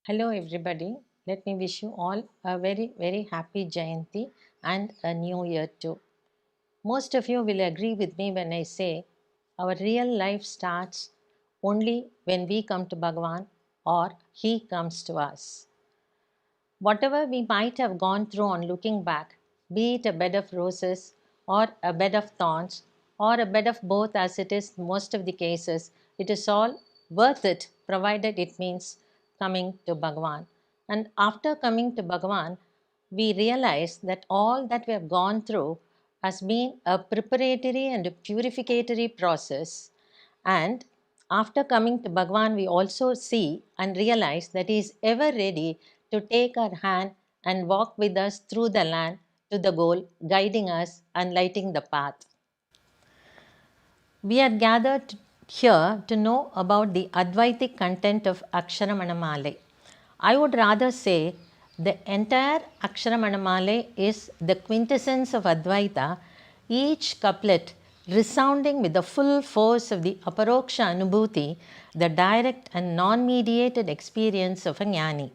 Hello, everybody. Let me wish you all a very, very happy Jayanthi and a new year too. Most of you will agree with me when I say our real life starts only when we come to Bhagavan or He comes to us. Whatever we might have gone through on looking back, be it a bed of roses or a bed of thorns or a bed of both, as it is most of the cases, it is all worth it provided it means coming to Bhagavan. And after coming to Bhagavan, we realize that all that we have gone through has been a preparatory and a purificatory process. And after coming to Bhagavan, we also see and realize that He is ever ready to take our hand and walk with us through the land to the goal, guiding us and lighting the path. We are gathered here to know about the Advaitic content of Aksharamanamale. I would rather say the entire Aksharamanamale is the quintessence of Advaita, each couplet resounding with the full force of the Aparoksha Anubhuti, the direct and non-mediated experience of a jnani.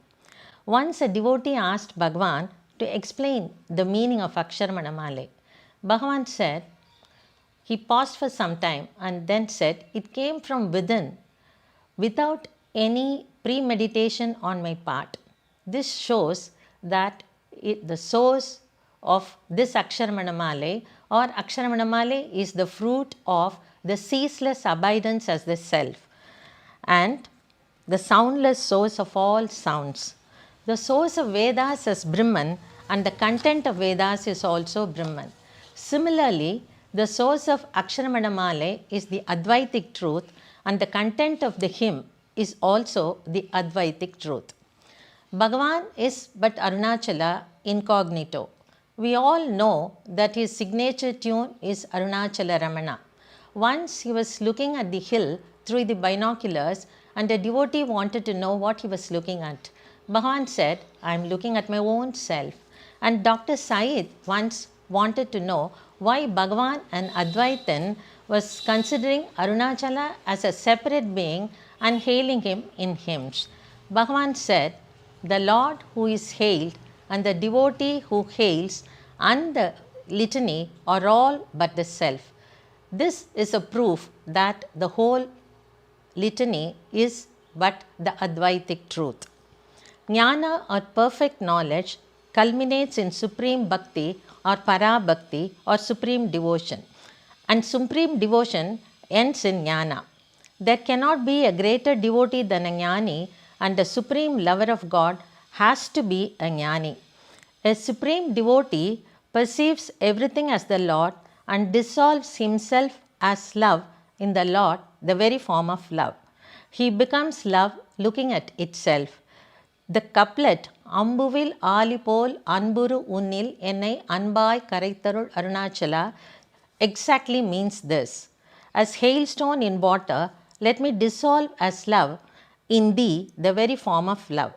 Once a devotee asked Bhagavan to explain the meaning of Aksharamanamale. Bhagavan said, he paused for some time and then said, it came from within without any premeditation on my part. This shows that the source of this Aksharamanamale or Aksharamanamale is the fruit of the ceaseless abidance as the self and the soundless source of all sounds. The source of Vedas is Brahman and the content of Vedas is also Brahman. Similarly, the source of Aksharamanamale is the Advaitic truth and the content of the hymn is also the Advaitic truth. Bhagavan is but Arunachala incognito. We all know that his signature tune is Arunachala Ramana. Once he was looking at the hill through the binoculars and a devotee wanted to know what he was looking at. Bhagavan said, I am looking at my own self. And Dr. Said once wanted to know why Bhagavan and Advaitin was considering Arunachala as a separate being and hailing him in hymns. Bhagavan said, the Lord who is hailed and the devotee who hails and the litany are all but the self. This is a proof that the whole litany is but the Advaitic truth. Jnana or perfect knowledge culminates in supreme bhakti or para bhakti or supreme devotion, and supreme devotion ends in jnana. There cannot be a greater devotee than a jnani, and the supreme lover of God has to be a jnani. A supreme devotee perceives everything as the Lord and dissolves himself as love in the Lord, the very form of love. He becomes love looking at itself. The couplet Ambuvil Alipol Anburu Unnil Ennai Anbai Karaitharul Arunachala exactly means this. As hailstone in water, let me dissolve as love in thee, the very form of love.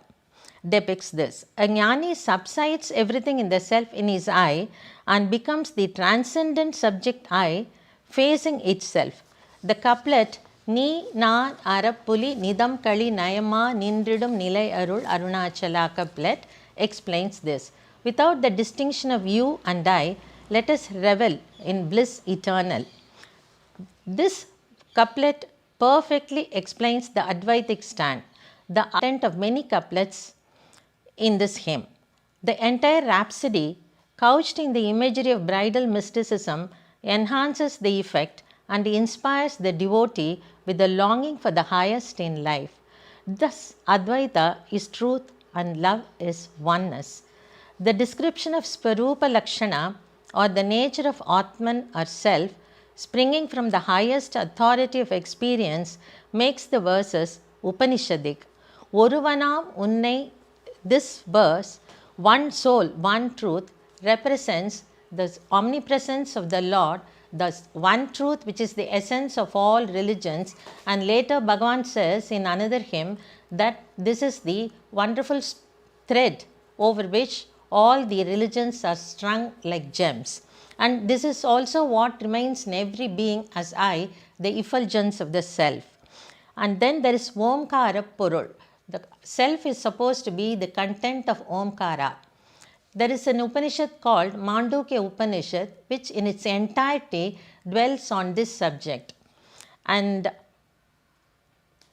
Depicts this. A jnani subsides everything in the self in his eye and becomes the transcendent subject eye facing itself. The couplet Ni na arapuli nidam kali nayama nindridum nilai arul arunachala couplet explains this. Without the distinction of you and I, let us revel in bliss eternal. This couplet perfectly explains the Advaitic stand, the content of many couplets in this hymn. The entire rhapsody, couched in the imagery of bridal mysticism, enhances the effect and inspires the devotee with a longing for the highest in life. Thus, Advaita is truth and love is oneness. The description of Svarupa Lakshana or the nature of Atman or self springing from the highest authority of experience makes the verses Upanishadic. Oruvanam Unnai, this verse, one soul, one truth, represents the omnipresence of the Lord, the one truth which is the essence of all religions. And later Bhagavan says in another hymn that this is the wonderful thread over which all the religions are strung like gems. And this is also what remains in every being as I, the effulgence of the self. And then there is Omkara Purul, The self is supposed to be the content of Omkara. There is an Upanishad called Mandukya Upanishad, which in its entirety dwells on this subject. And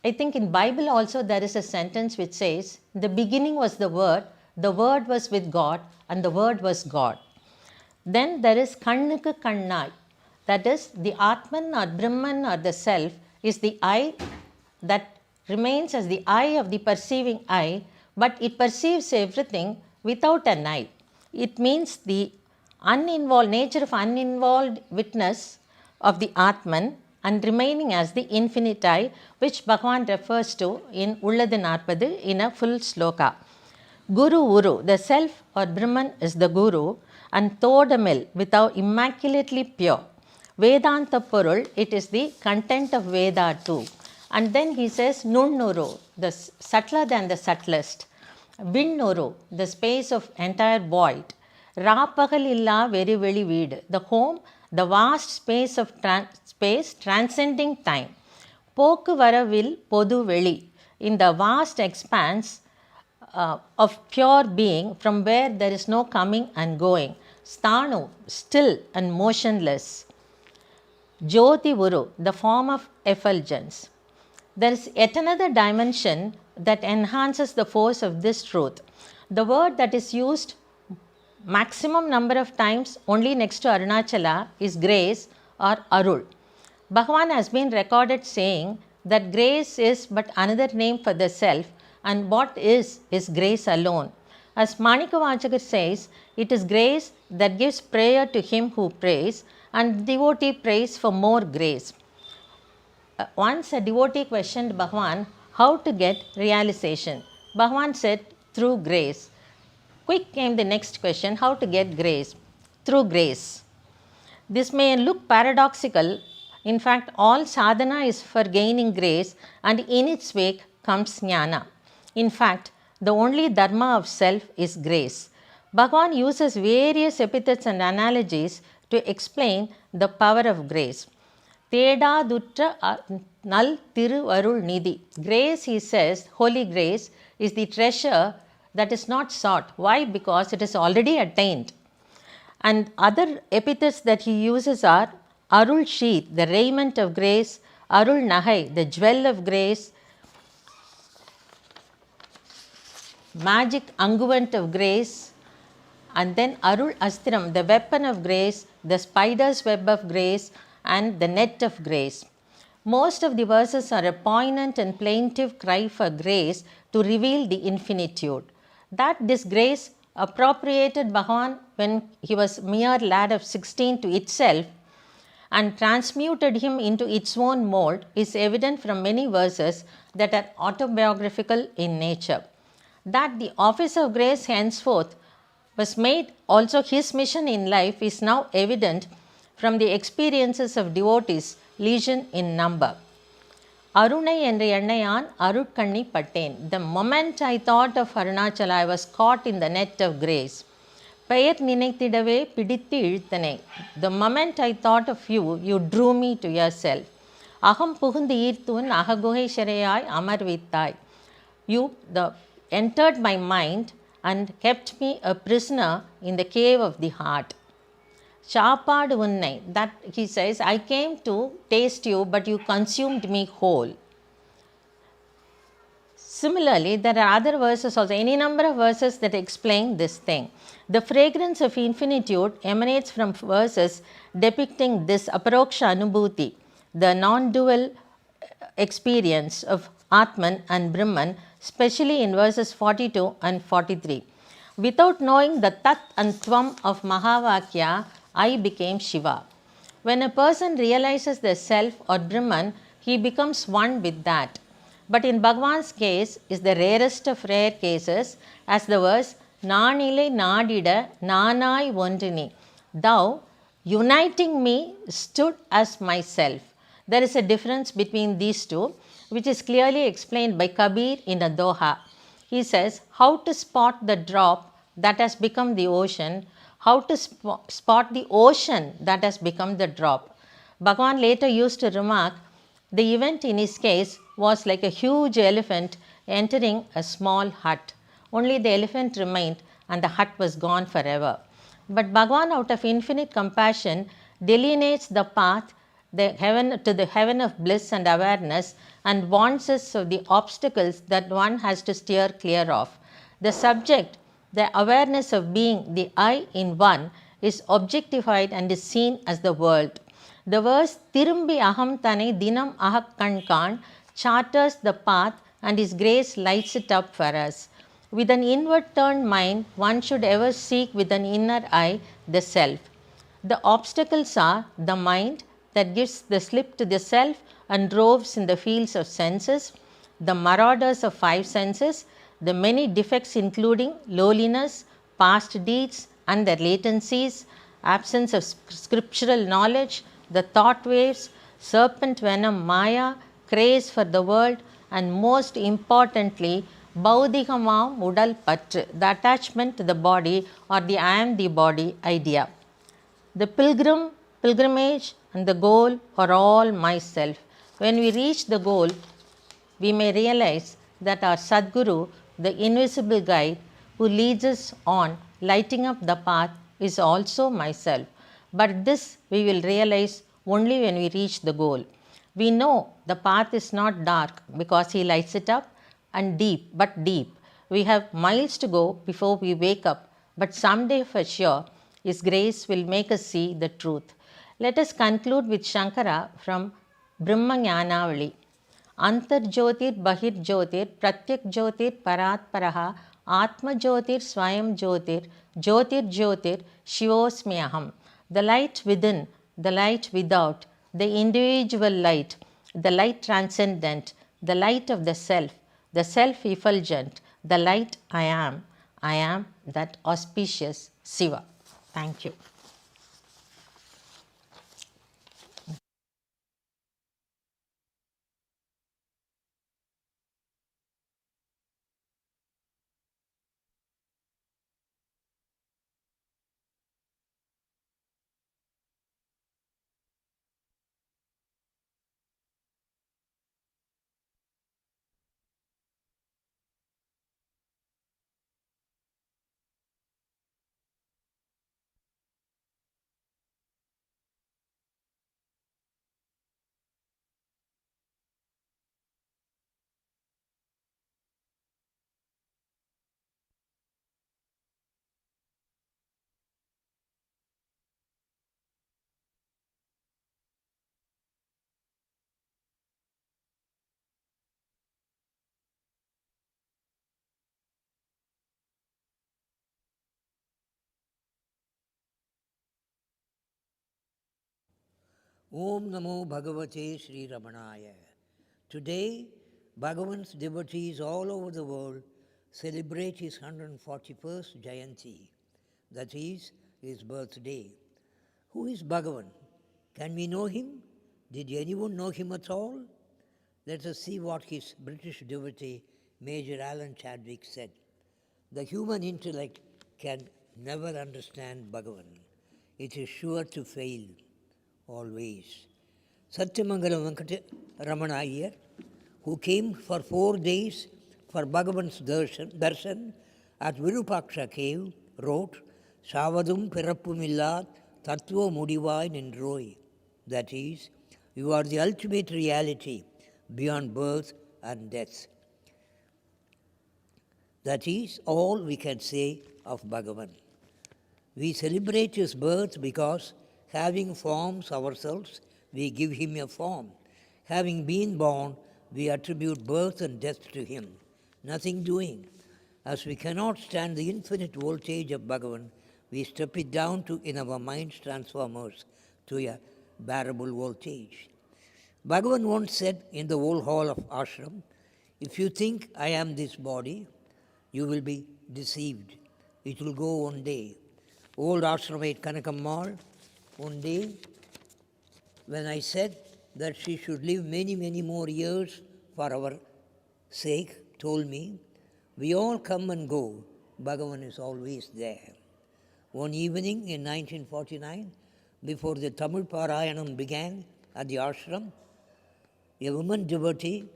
I think in Bible also there is a sentence which says, the beginning was the Word was with God, and the Word was God. Then there is Kannukku Kannai, that is the Atman or Brahman or the Self is the eye that remains as the eye of the perceiving eye, but it perceives everything without an eye. It means the nature of uninvolved witness of the Atman and remaining as the infinite eye, which Bhagavan refers to in Ulladu Narpadu in a full sloka. Guru Uru, the self or Brahman is the Guru, and Todamil, without immaculately pure. Vedanta Purul, it is the content of Veda too. And then he says Nunnuru, the subtler than the subtlest. Vinnuru, the space of entire void. Rapagalilla very very weed, the home, the vast space of space transcending time. Poku varavil podu veli, in the vast expanse of pure being from where there is no coming and going. Sthanu, still and motionless. Jyoti Vuru, the form of effulgence. There is yet another dimension that enhances the force of this truth. The word that is used maximum number of times only next to Arunachala is grace or Arul. Bhagavan has been recorded saying that grace is but another name for the self, and what is grace alone. As Manikavachakar says, it is grace that gives prayer to him who prays, and devotee prays for more grace. Once a devotee questioned Bhagavan how to get realization. Bhagavan said, through grace. Quick came the next question, how to get grace? Through grace. This may look paradoxical. In fact, all sadhana is for gaining grace, and in its wake comes jnana. In fact, the only dharma of self is grace. Bhagavan uses various epithets and analogies to explain the power of grace. Thedadutra nal thiruvarul nidhi. Grace, he says, holy grace, is the treasure that is not sought. Why? Because it is already attained. And other epithets that he uses are Arul Sheath, the raiment of grace, Arul Nahai, the jewel of grace, magic unguent of grace, and then Arul Astiram, the weapon of grace, the spider's web of grace, and the net of grace. Most of the verses are a poignant and plaintive cry for grace to reveal the infinitude. That this grace appropriated Bhagavan when he was mere lad of 16 to itself and transmuted him into its own mold is evident from many verses that are autobiographical in nature. That the office of grace henceforth was made also his mission in life is now evident from the experiences of devotees, legion in number. Arunai என்று எண்ணையான் அருட்கண்ணி பட்டேன். The moment I thought of Arunachala, I was caught in the net of grace. பெயர் நினைத்திடவே பிடித்து இழுத்தனை. The moment I thought of you, you drew me to yourself. அகம் புகுந்து ஈர்த்துன் அககுகை சிறையாய் அமர்வித்தாய். You entered my mind and kept me a prisoner in the cave of the heart. Chapadu unnai, that he says, I came to taste you, but you consumed me whole. Similarly, there are other verses also, any number of verses that explain this thing. The fragrance of infinitude emanates from verses depicting this aparoksha anubhuti, the non-dual experience of Atman and Brahman, especially in verses 42 and 43. Without knowing the Tat and Tvam of Mahavakya, I became Shiva. When a person realizes the self or Brahman, he becomes one with that. But in Bhagavan's case is the rarest of rare cases, as the verse Nanile Nadida Nanai Vondini. Thou, uniting me, stood as myself. There is a difference between these two, which is clearly explained by Kabir in a Doha. He says, how to spot the drop that has become the ocean, how to spot the ocean that has become the drop. Bhagavan later used to remark, The event in his case was like a huge elephant entering a small hut. Only the elephant remained and the hut was gone forever. But Bhagavan, out of infinite compassion, delineates the path to the heaven of bliss and awareness and warns us of the obstacles that one has to steer clear of. The subject, the awareness of being the I in one, is objectified and is seen as the world. The verse Tirumbi Aham Tane Dinam Ahak Kankan charters the path and His grace lights it up for us. With an inward turned mind, one should ever seek with an inner eye the self. The obstacles are the mind that gives the slip to the self and roves in the fields of senses, the marauders of five senses, the many defects including lowliness, past deeds and their latencies, absence of scriptural knowledge, the thought waves, serpent venom maya, craze for the world, and most importantly, Baudhigamam Udal Patru, the attachment to the body or the I am the body idea. The pilgrimage, and the goal are all myself. When we reach the goal, we may realize that our Sadguru, the invisible guide who leads us on, lighting up the path, is also myself. But this we will realize only when we reach the goal. We know the path is not dark because he lights it up and deep, but deep. We have miles to go before we wake up, but someday for sure, His grace will make us see the truth. Let us conclude with Shankara from Brahma Jnanavali. अंतर्ज्योतिर बहिर्ज्योतिर प्रत्यक ज्योतिर परात् परः आत्म ज्योतिर स्वयं ज्योतिर ज्योतिर ज्योतिर शिवोस्मि अहम. The light within, the light without, the individual light, the light transcendent, the light of the self effulgent, the light I am that auspicious Siva. Thank you. Om Namo Bhagavate Sri Ramanaya. Today, Bhagavan's devotees all over the world celebrate his 141st Jayanthi, that is, his birthday. Who is Bhagavan? Can we know him? Did anyone know him at all? Let us see what his British devotee, Major Alan Chadwick, said. The human intellect can never understand Bhagavan. It is sure to fail. Always. Satyamangalam Venkata Ramana Iyer, who came for 4 days for Bhagavan's darshan at Virupaksha cave, wrote, Savadum Pirappumilla Tattva Mudivai Nindroi. That is, you are the ultimate reality beyond birth and death. That is all we can say of Bhagavan. We celebrate his birth because, having forms ourselves, we give him a form. Having been born, we attribute birth and death to him. Nothing doing. As we cannot stand the infinite voltage of Bhagavan, we step it down in our mind's transformers to a bearable voltage. Bhagavan once said in the old hall of ashram, if you think I am this body, you will be deceived. It will go one day. Old ashramate Kanakammal, one day, when I said that she should live many, many more years for our sake, told me, we all come and go, Bhagavan is always there. One evening in 1949, before the Tamil Parayanam began at the ashram, A woman devotee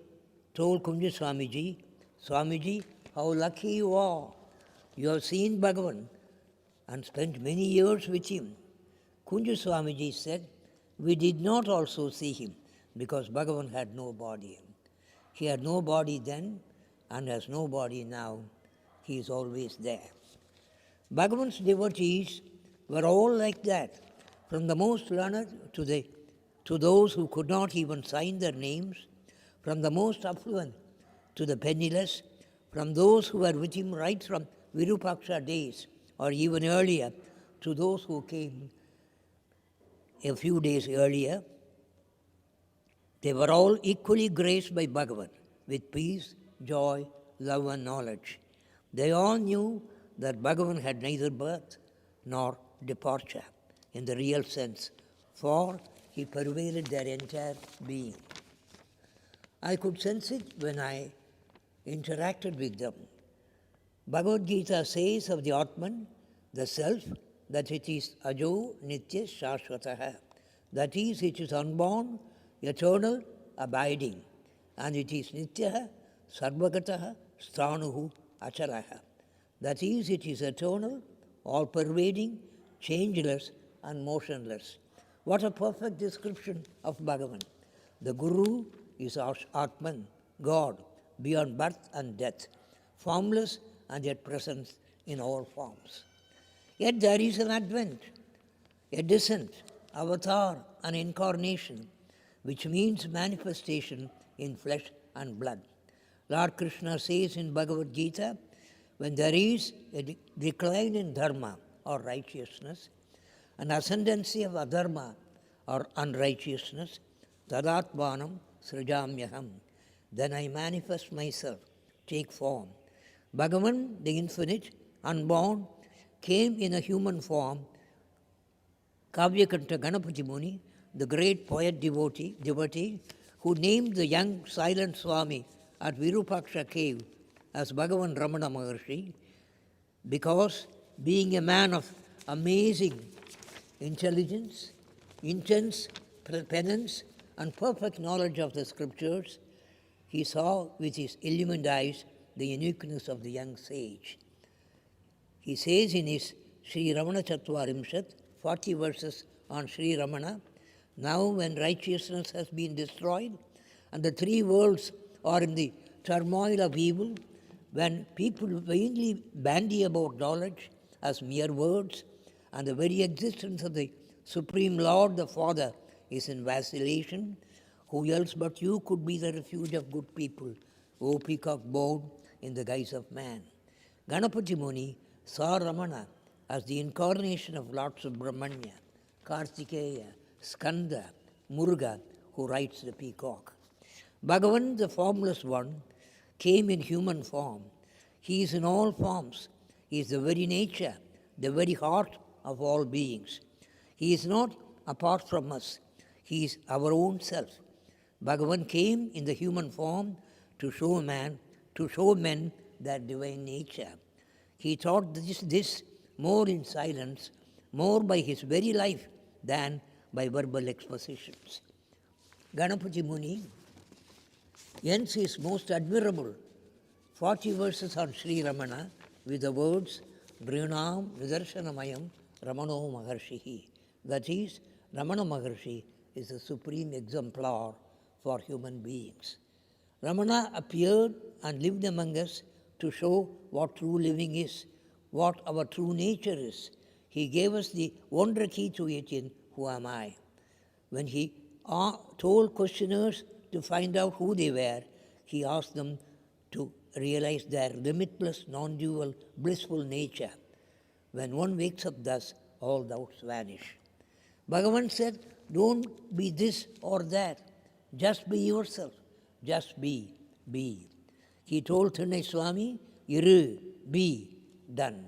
told Kunja Swamiji, how lucky you are. You have seen Bhagavan and spent many years with him. Kunja Swamiji said, we did not also see him because Bhagavan had no body. He had no body then and has no body now. He is always there. Bhagavan's devotees were all like that, from the most learned to those who could not even sign their names, from the most affluent to the penniless, from those who were with him right from Virupaksha days or even earlier to those who came a few days earlier. They were all equally graced by Bhagavan with peace, joy, love and knowledge. They all knew that Bhagavan had neither birth nor departure in the real sense, for he pervaded their entire being. I could sense it when I interacted with them. Bhagavad Gita says of the Atman, the Self, that it is Ajo Nitya Shashvataha. That is, it is unborn, eternal, abiding. And it is Nityaha, Sarvagataha, Sthanuhu, Achalaha. That is, it is eternal, all-pervading, changeless, and motionless. What a perfect description of Bhagavan. The Guru is Atman, God, beyond birth and death, formless and yet present in all forms. Yet there is an advent, a descent, avatar, an incarnation, which means manifestation in flesh and blood. Lord Krishna says in Bhagavad Gita, when there is a decline in dharma or righteousness, an ascendancy of adharma or unrighteousness, tadatmanam srijamyaham, then I manifest myself, take form. Bhagavan, the infinite, unborn, came in a human form. Kavyakanta Ganapati Muni, the great poet devotee, who named the young silent Swami at Virupaksha cave as Bhagavan Ramana Maharshi, because being a man of amazing intelligence, intense penance, and perfect knowledge of the scriptures, he saw with his illumined eyes the uniqueness of the young sage. He says in his Sri Ramana Chattvarimshat, 40 verses on Sri Ramana, now when righteousness has been destroyed and the three worlds are in the turmoil of evil, when people vainly bandy about knowledge as mere words, and the very existence of the Supreme Lord, the Father, is in vacillation, who else but you could be the refuge of good people, O peacock born in the guise of man? Ganapati Muni saw Ramana as the incarnation of Lord Subramanya, Kartikeya, Skanda, Muruga, who rides the peacock. Bhagavan, the formless one, came in human form. He is in all forms. He is the very nature, the very heart of all beings. He is not apart from us. He is our own self. Bhagavan came in the human form to show men their divine nature. He taught this more in silence, more by his very life than by verbal expositions. Ganapati Muni ends his most admirable 40 verses on Sri Ramana with the words, Drinam Nidarsanamayam Ramano Maharshihi. That is, Ramana Maharshi is the supreme exemplar for human beings. Ramana appeared and lived among us to show what true living is, what our true nature is. He gave us the wonder key to it in Who Am I? When he told questioners to find out who they were, he asked them to realize their limitless, non-dual, blissful nature. When one wakes up thus, all doubts vanish. Bhagavan said, don't be this or that. Just be yourself. Just be. He told Thinnai Swami, Iru, be, done.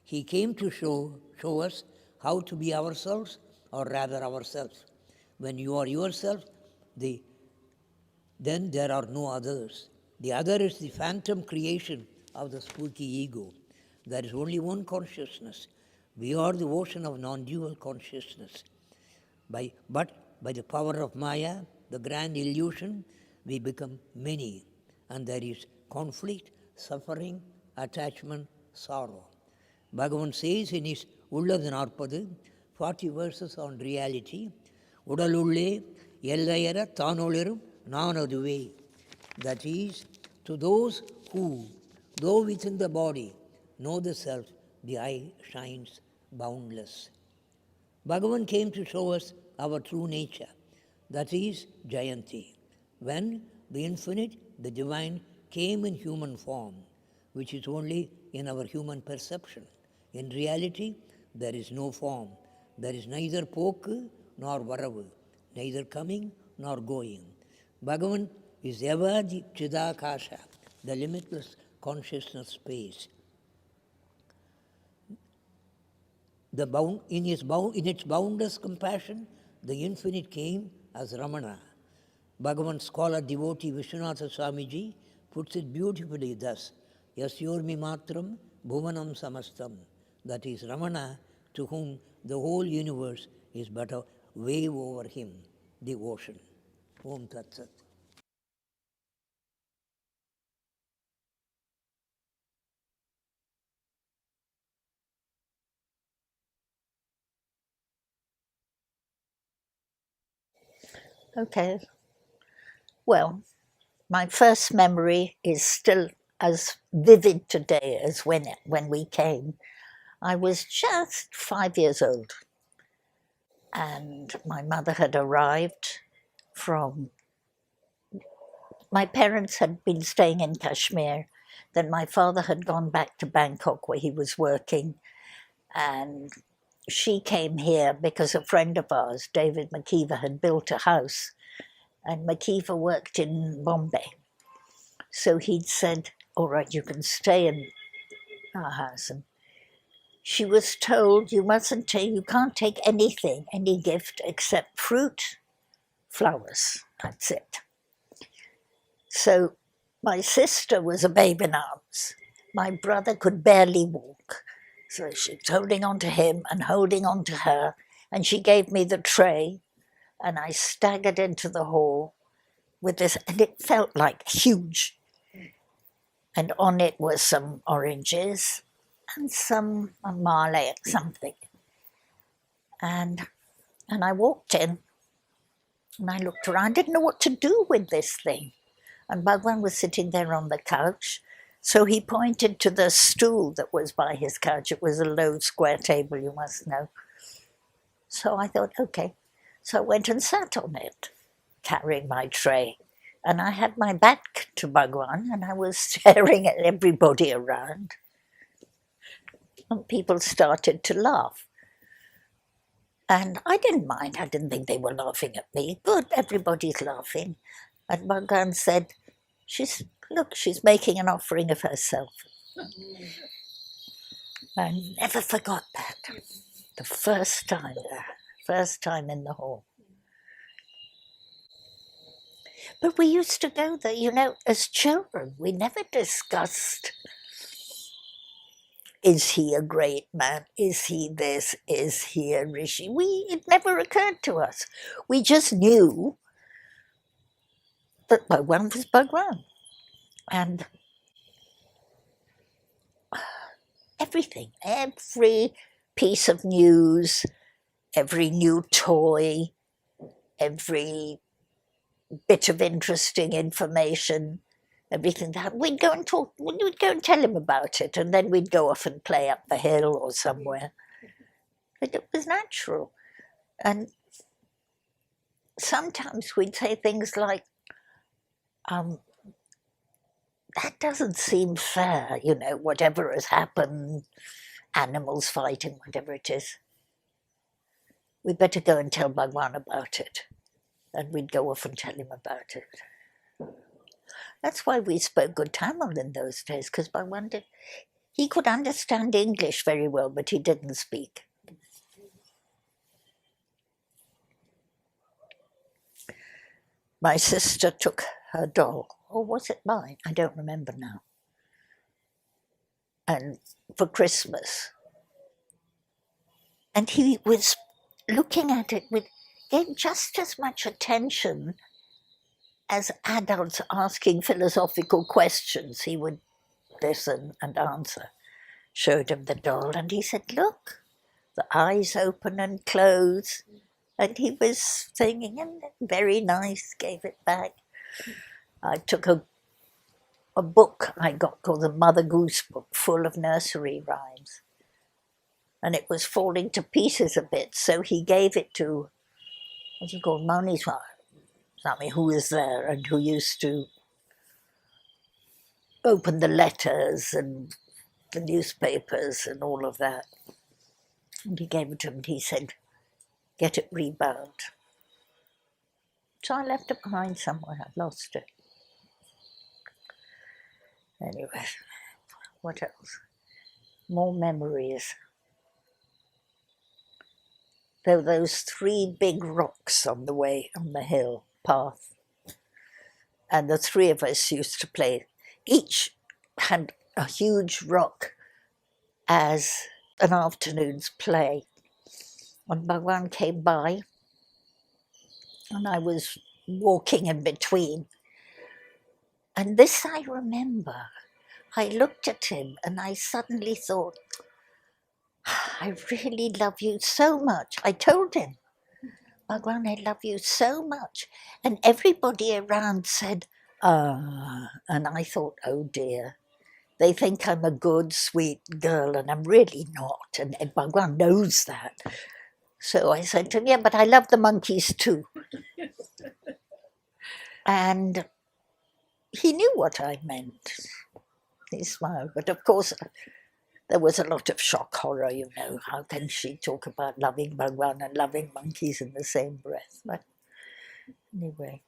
He came to show us how to be ourselves, or rather ourselves. When you are yourself, then there are no others. The other is the phantom creation of the spooky ego. There is only one consciousness. We are the ocean of non-dual consciousness. But by the power of Maya, the grand illusion, we become many, and there is conflict, suffering, attachment, sorrow. Bhagavan says in his Ulladu 40 verses on reality, Udalulle Yellayara Tanolirum Nanaduve. That is, to those who, though within the body, know the self, the eye shines boundless. Bhagavan came to show us our true nature, that is Jayanti, when the infinite, the divine, came in human form, which is only in our human perception. In reality, there is no form. There is neither poku nor varavu, neither coming nor going. Bhagavan is ever the Chidakasha, the limitless consciousness space. In its boundless compassion, the infinite came as Ramana. Bhagavan scholar devotee Vishwanatha Swamiji puts it beautifully thus, Yasyormi matram bhuvanam samastam. That is Ramana, to whom the whole universe is but a wave over him, the ocean. Om Tat Sat. Okay. Well, my first memory is still as vivid today as when we came. I was just 5 years old, and my mother had arrived from. My parents had been staying in Kashmir. Then my father had gone back to Bangkok where he was working, and she came here because a friend of ours, David McKeever, had built a house, and McKeever worked in Bombay. So he'd said, all right, you can stay in our house. And she was told, you can't take anything, any gift except fruit, flowers. That's it. So my sister was a babe in arms. My brother could barely walk. So she was holding on to him and holding on to her. And she gave me the tray, and I staggered into the hall with this, and it felt like huge. And on it was some oranges and some Malay, something. And I walked in and I looked around. I didn't know what to do with this thing. And Bhagavan was sitting there on the couch. So he pointed to the stool that was by his couch. It was a low square table, you must know. So I thought, okay. So I went and sat on it, carrying my tray. And I had my back to Bhagavan, and I was staring at everybody around. And people started to laugh. And I didn't mind. I didn't think they were laughing at me. Good, everybody's laughing. And Bhagavan said, she's making an offering of herself. I never forgot that. The first time there, first time in the hall. But we used to go there, as children. We never discussed, is he a great man? Is he this? Is he a rishi? It never occurred to us. We just knew that Bhagwan was Bhagwan. And everything, every piece of news, every new toy, every bit of interesting information, everything that we'd go and tell him about it, and then we'd go off and play up the hill or somewhere. But it was natural. And sometimes we'd say things like, that doesn't seem fair, whatever has happened, animals fighting, whatever it is. We better go and tell Bhagwan about it. And we'd go off and tell him about it. That's why we spoke good Tamil in those days, because Bhagwan he could understand English very well, but he didn't speak. My sister took her doll, or was it mine? I don't remember now. And for Christmas. And he was looking at it gave just as much attention as adults asking philosophical questions, he would listen and answer. Showed him the doll, and he said, "Look, the eyes open and close." And he was singing, and very nice, gave it back. I took a book I got called the Mother Goose book, full of nursery rhymes. And it was falling to pieces a bit, so he gave it to, what do you call, Moni's something who was there and who used to open the letters and the newspapers and all of that. And he gave it to him, and he said, "Get it rebound." So I left it behind somewhere. I lost it. Anyway, what else? More memories. There were those 3 big rocks on the way, on the hill path. And the 3 of us used to play. Each had a huge rock as an afternoon's play. And Bhagavan came by, and I was walking in between. And this I remember. I looked at him and I suddenly thought, "I really love you so much." I told him, "Bhagavan, I love you so much." And everybody around said, and I thought, oh dear, they think I'm a good, sweet girl, and I'm really not. And Bhagavan knows that. So I said to him, "Yeah, but I love the monkeys too." And he knew what I meant. He smiled. But of course, there was a lot of shock horror, you know. How can she talk about loving Bhagavan and loving monkeys in the same breath? But anyway,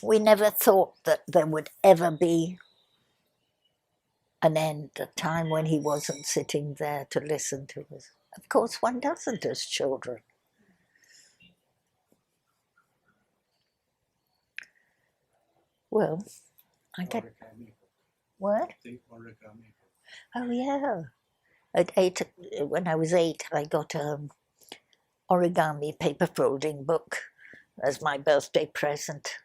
we never thought that there would ever be an end, a time when he wasn't sitting there to listen to us. Of course, one doesn't as children. Well, I get what? Oh yeah. At 8, when I was 8, I got origami paper folding book as my birthday present.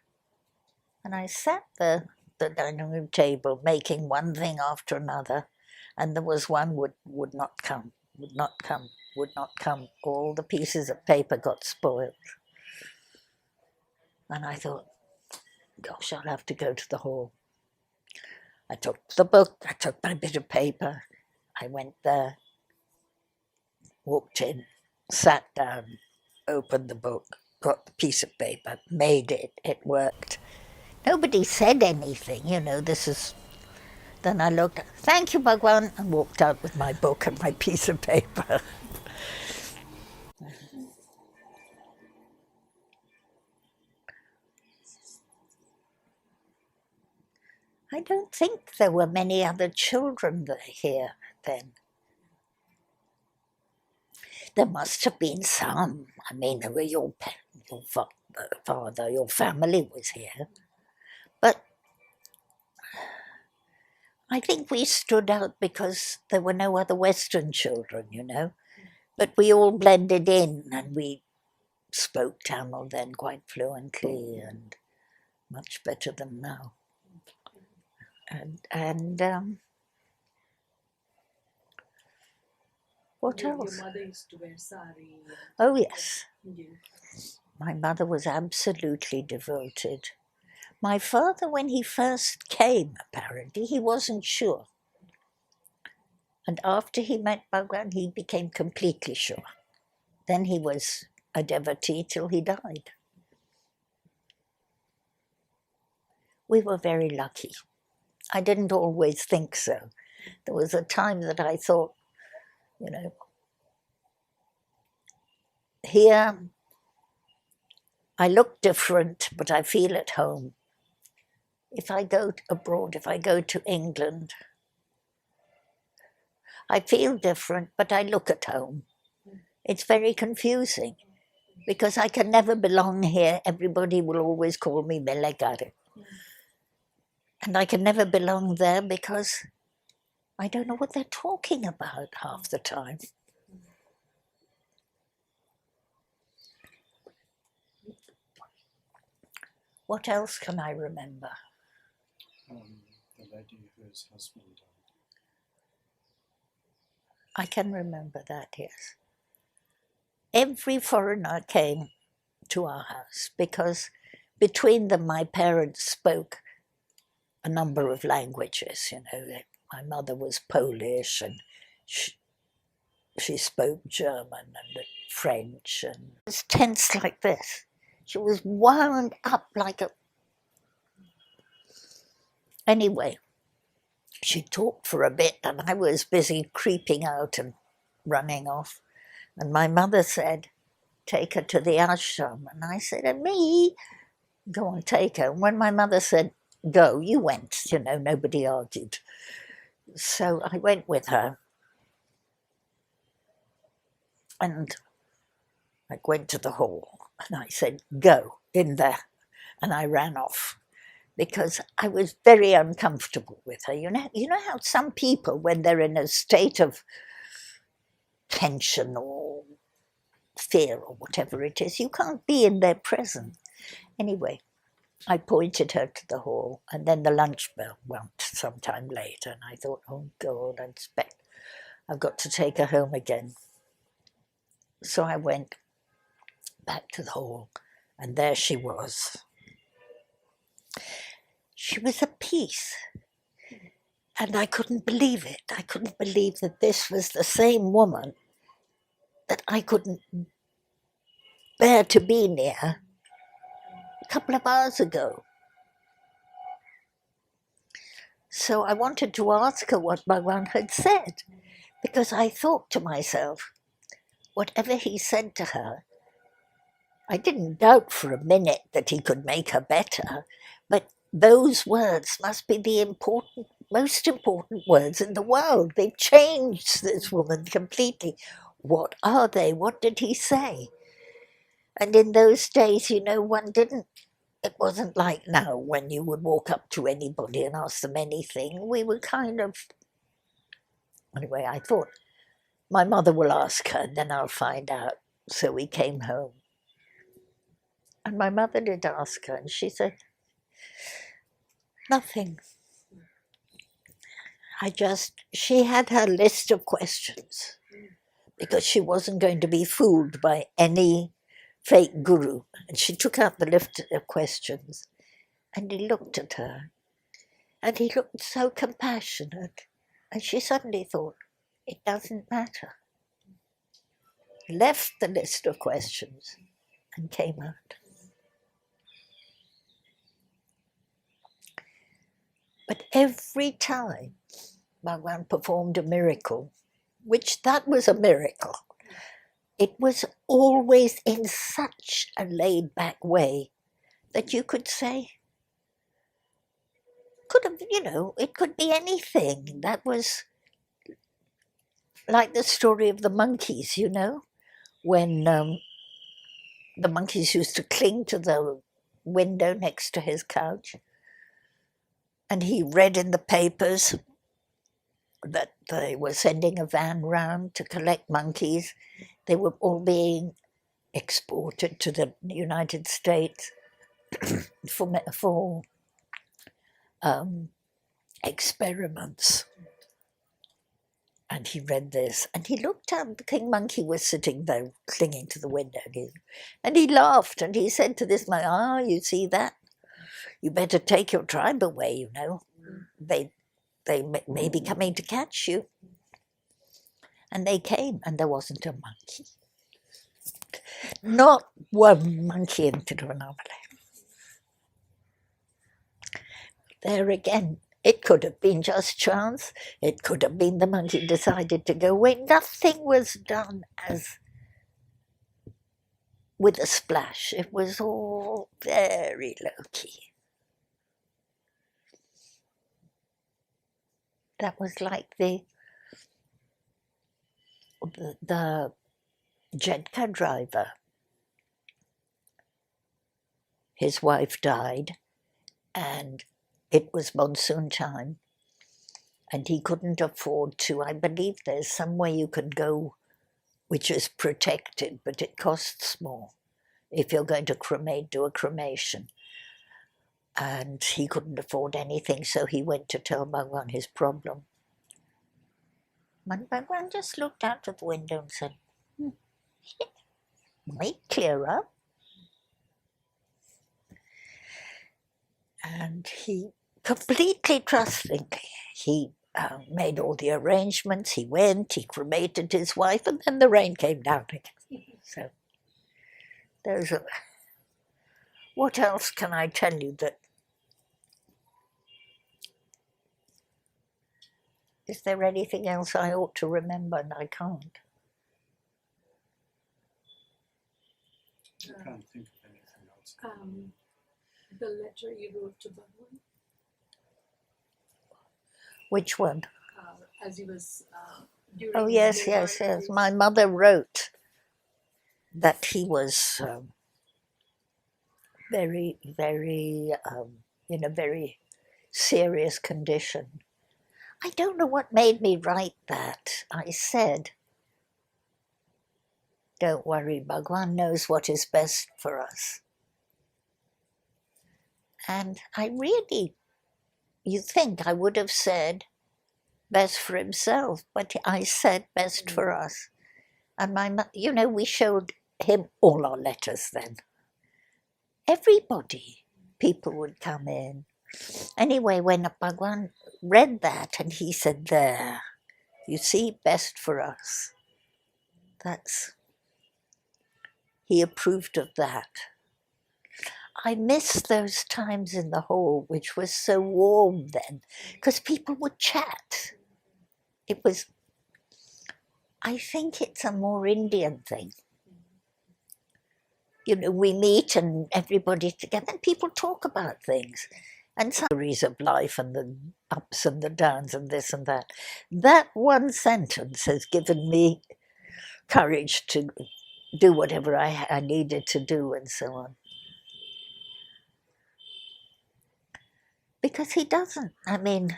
And I sat there at the dining room table making one thing after another, and there was one would not come, would not come, would not come. All the pieces of paper got spoiled. And I thought, gosh, I'll have to go to the hall. I took the book, I took my bit of paper, I went there, walked in, sat down, opened the book, got the piece of paper, made it, it worked. Nobody said anything, you know, this is... Then I looked, "Thank you, Bhagavan," and walked out with my book and my piece of paper. I don't think there were many other children here then. There must have been some. I mean, there were your father, your family was here. But I think we stood out because there were no other Western children, you know. But we all blended in, and we spoke Tamil then quite fluently and much better than now. And what else? Your mother used to wear sari. Oh yes, Yes. my mother was absolutely devoted. My father, when he first came, apparently, he wasn't sure. And after he met Bhagavan, he became completely sure. Then he was a devotee till he died. We were very lucky. I didn't always think so. There was a time that I thought, you know, here I look different, but I feel at home. If I go abroad, if I go to England, I feel different, but I look at home. It's very confusing because I can never belong here. Everybody will always call me Melegare. And I can never belong there because I don't know what they're talking about half the time. What else can I remember? The lady whose husband died. I can remember that, yes. Every foreigner came to our house because between them my parents spoke a number of languages. My mother was Polish and she spoke German and French, and it was tense like this. She was wound up like a... Anyway, she talked for a bit and I was busy creeping out and running off. And my mother said, take her to the ashram. And I said, and me? Go on, take her. And when my mother said, go, you went, nobody argued. So I went with her. And I went to the hall and I said, go in there. And I ran off because I was very uncomfortable with her. You know how some people, when they're in a state of tension or fear or whatever it is, you can't be in their presence. Anyway, I pointed her to the hall, and then the lunch bell went sometime later, and I thought, oh God, I've got to take her home again. So I went back to the hall, and there she was. She was a piece, and I couldn't believe it. I couldn't believe that this was the same woman that I couldn't bear to be near a couple of hours ago. So I wanted to ask her what Bhagavan had said, because I thought to myself, whatever he said to her, I didn't doubt for a minute that he could make her better, but those words must be the most important words in the world. They've changed this woman completely. What are they? What did he say? And in those days, it wasn't like now when you would walk up to anybody and ask them anything. We were anyway, I thought, my mother will ask her, then I'll find out. So we came home. And my mother did ask her, and she said, nothing. She had her list of questions because she wasn't going to be fooled by any fake guru. And she took out the list of questions, and he looked at her, and he looked so compassionate. And she suddenly thought, it doesn't matter. Left the list of questions and came out. But every time Bhagavan performed a miracle, which that was a miracle, it was always in such a laid-back way that you could say, it could be anything. That was like the story of the monkeys, when the monkeys used to cling to the window next to his couch. And he read in the papers that they were sending a van round to collect monkeys. They were all being exported to the United States for experiments. And he read this, and he looked up. The king monkey was sitting there, clinging to the window, and he laughed, and he said to this monkey, you see that? You better take your tribe away, They may be coming to catch you. And they came, and there wasn't a monkey. Not one monkey in Tiruvannamalai. There again, it could have been just chance. It could have been the monkey decided to go away. Nothing was done as with a splash. It was all very low-key. That was like the Jedka driver. His wife died, and it was monsoon time, and he couldn't afford to. I believe there's somewhere you can go which is protected, but it costs more if you're going to do a cremation. and he couldn't afford anything, so he went to tell Bhagavan his problem. And Bhagavan just looked out of the window and said, it might clear up. And he completely trustingly, he made all the arrangements, he went, he cremated his wife, and then the rain came down again. So there's a, what else can I tell you that, is there anything else I ought to remember and I can't? I can't think of anything else. The letter you wrote to Bhagavan Which one? as he was during Oh, his yes, labor yes, yes. days. My mother wrote that he was very, very, in a very serious condition. I don't know what made me write that. I said, don't worry, Bhagavan knows what is best for us. And I really, you think I would have said best for himself, but I said best for us. And we showed him all our letters then. Everybody, people would come in. Anyway, when Bhagavan read that and he said, there, you see, best for us. He approved of that. I miss those times in the hall, which was so warm then, because people would chat. I think it's a more Indian thing. We meet and everybody together and people talk about things and stories of life and the ups and the downs and this and that. That one sentence has given me courage to do whatever I needed to do and so on. Because he doesn't. I mean,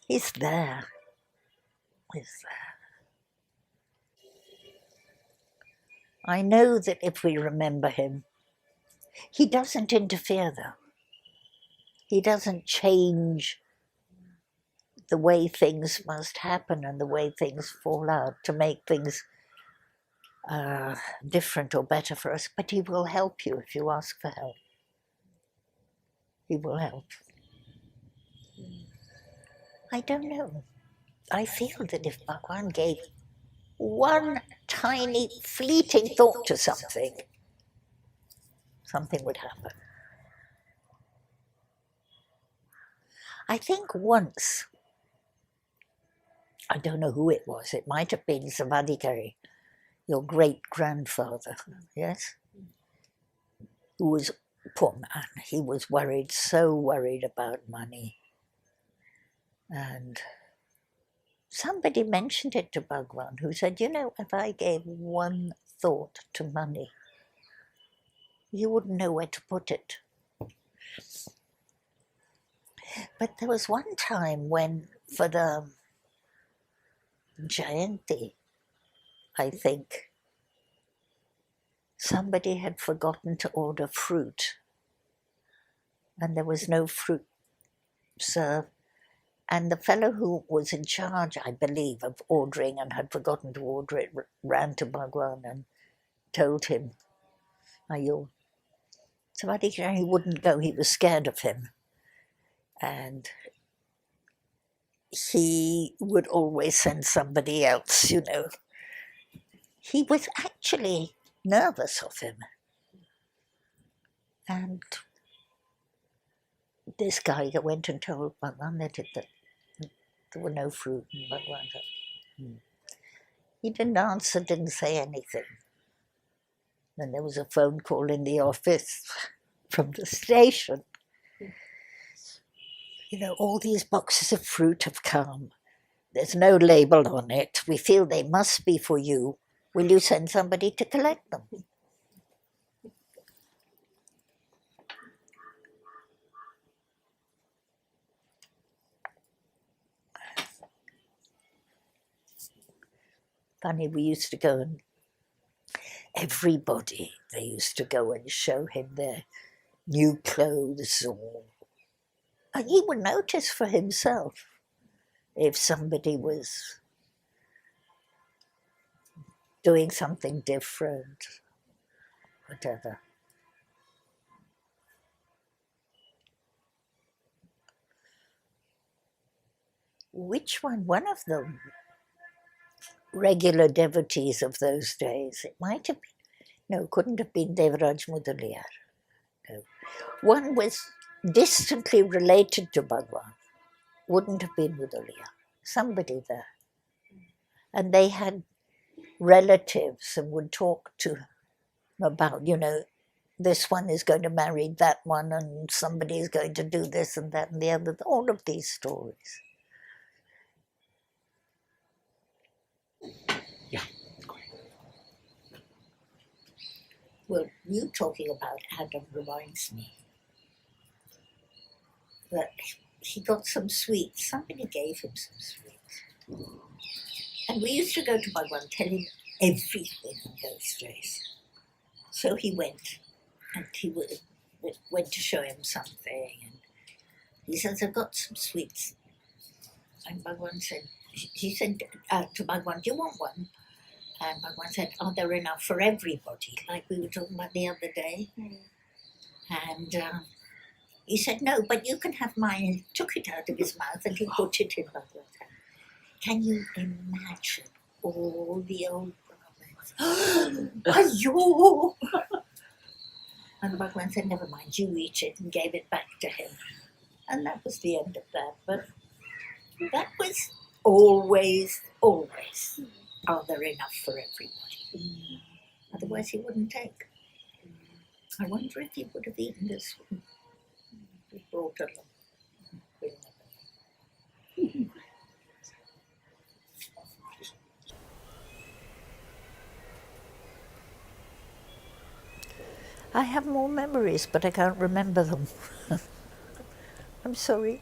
he's there. He's there. I know that if we remember him, he doesn't interfere though. He doesn't change the way things must happen and the way things fall out to make things different or better for us, but he will help you if you ask for help. He will help. I don't know. I feel that if Bhagavan gave one tiny fleeting thought to something, something would happen. I think once, I don't know who it was, it might have been Savadikari, your great-grandfather, yes? Who was, poor man, he was worried, so worried about money. And somebody mentioned it to Bhagavan, who said, if I gave one thought to money, you wouldn't know where to put it. But there was one time when, for the Jayanthi, I think, somebody had forgotten to order fruit, and there was no fruit served. And the fellow who was in charge, I believe, of ordering and had forgotten to order it, ran to Bhagavan and told him, somebody, he wouldn't go, he was scared of him. And he would always send somebody else, He was actually nervous of him. And this guy went and told Bhagavan that there were no fruit. And Bhagavan said, He didn't answer, didn't say anything. Then there was a phone call in the office from the station. All these boxes of fruit have come. There's no label on it. We feel they must be for you. Will you send somebody to collect them? Funny, we used to go and they used to go and show him their new clothes, and he would notice for himself if somebody was doing something different, whatever. Which one? One of the regular devotees of those days. It might have been, no, couldn't have been Devraj Mudaliar. No. One was distantly related to Bhagavan. Wouldn't have been Mudaliar. Somebody there. And they had relatives and would talk to them about, this one is going to marry that one and somebody is going to do this and that and the other, all of these stories. Yeah. Well, you talking about Adam reminds me that he got some sweets. Somebody gave him some sweets. And we used to go to Bhagavan, tell him everything in those days. So he went, and he went to show him something. And he says, I've got some sweets. And Bhagavan said, he said to Bhagavan, do you want one? And Bhagavan said, are there enough for everybody? Like we were talking about the other day. And he said, no, but you can have mine. And he took it out of his mouth and he put it in Bhagavan's hand. Can you imagine all the old brothers? Ayo! And Bhagavan said, never mind, you eat it, and gave it back to him. And that was the end of that. But that was always, are there enough for everybody? Otherwise he wouldn't take. I wonder if he would have eaten this one. He brought along. I have more memories, but I can't remember them. I'm sorry.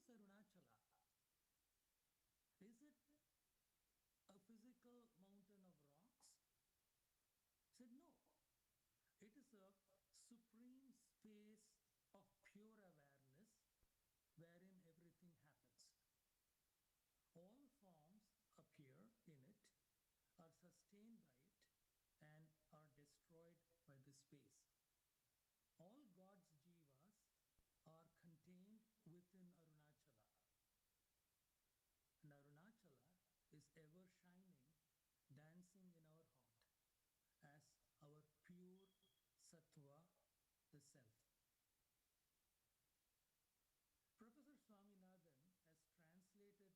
is Arunachala? Is it a physical mountain of rocks? He said, no. It is a supreme space of pure awareness wherein everything happens. All forms appear in it, are sustained by it, and are destroyed by the space. All God's jivas are contained within Arunachala. And Arunachala is ever shining, dancing in our heart as our pure sattva, the self. Professor Swaminathan has translated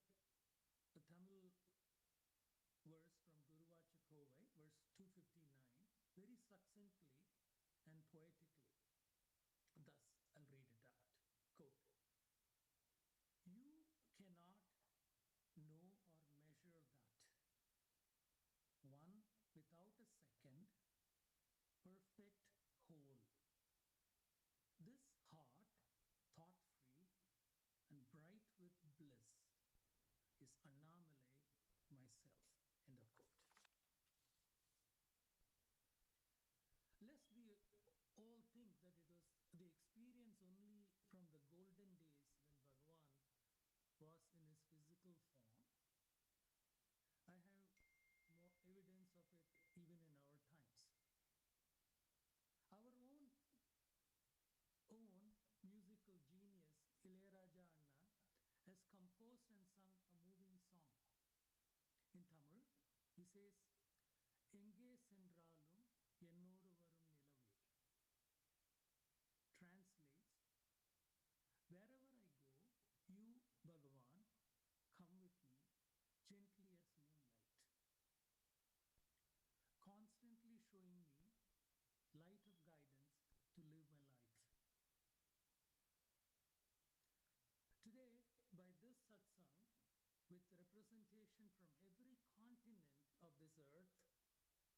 a Tamil verse from Duruvachakkovai, verse 259, very succinctly and poetically. Thus, I'll read it out. Quote, "You cannot know or measure that. One without a second, perfect whole. This heart, thought-free and bright with bliss, is Annamalai myself." End of quote. Lest we all think that it was the experience only from the golden days when Bhagavan was in his physical form, I have more evidence of it even in our times. Our own musical genius, Ilayaraja Anna, has composed and sung a moving song. In Tamil, he says, "Enge sendralum ennodu varum nilave." Translates, "Wherever I go, you, Bhagavan, come with me, gently as moonlight, constantly showing me light of guidance to live my life." Today, by this satsang, with representation from every continent of this earth,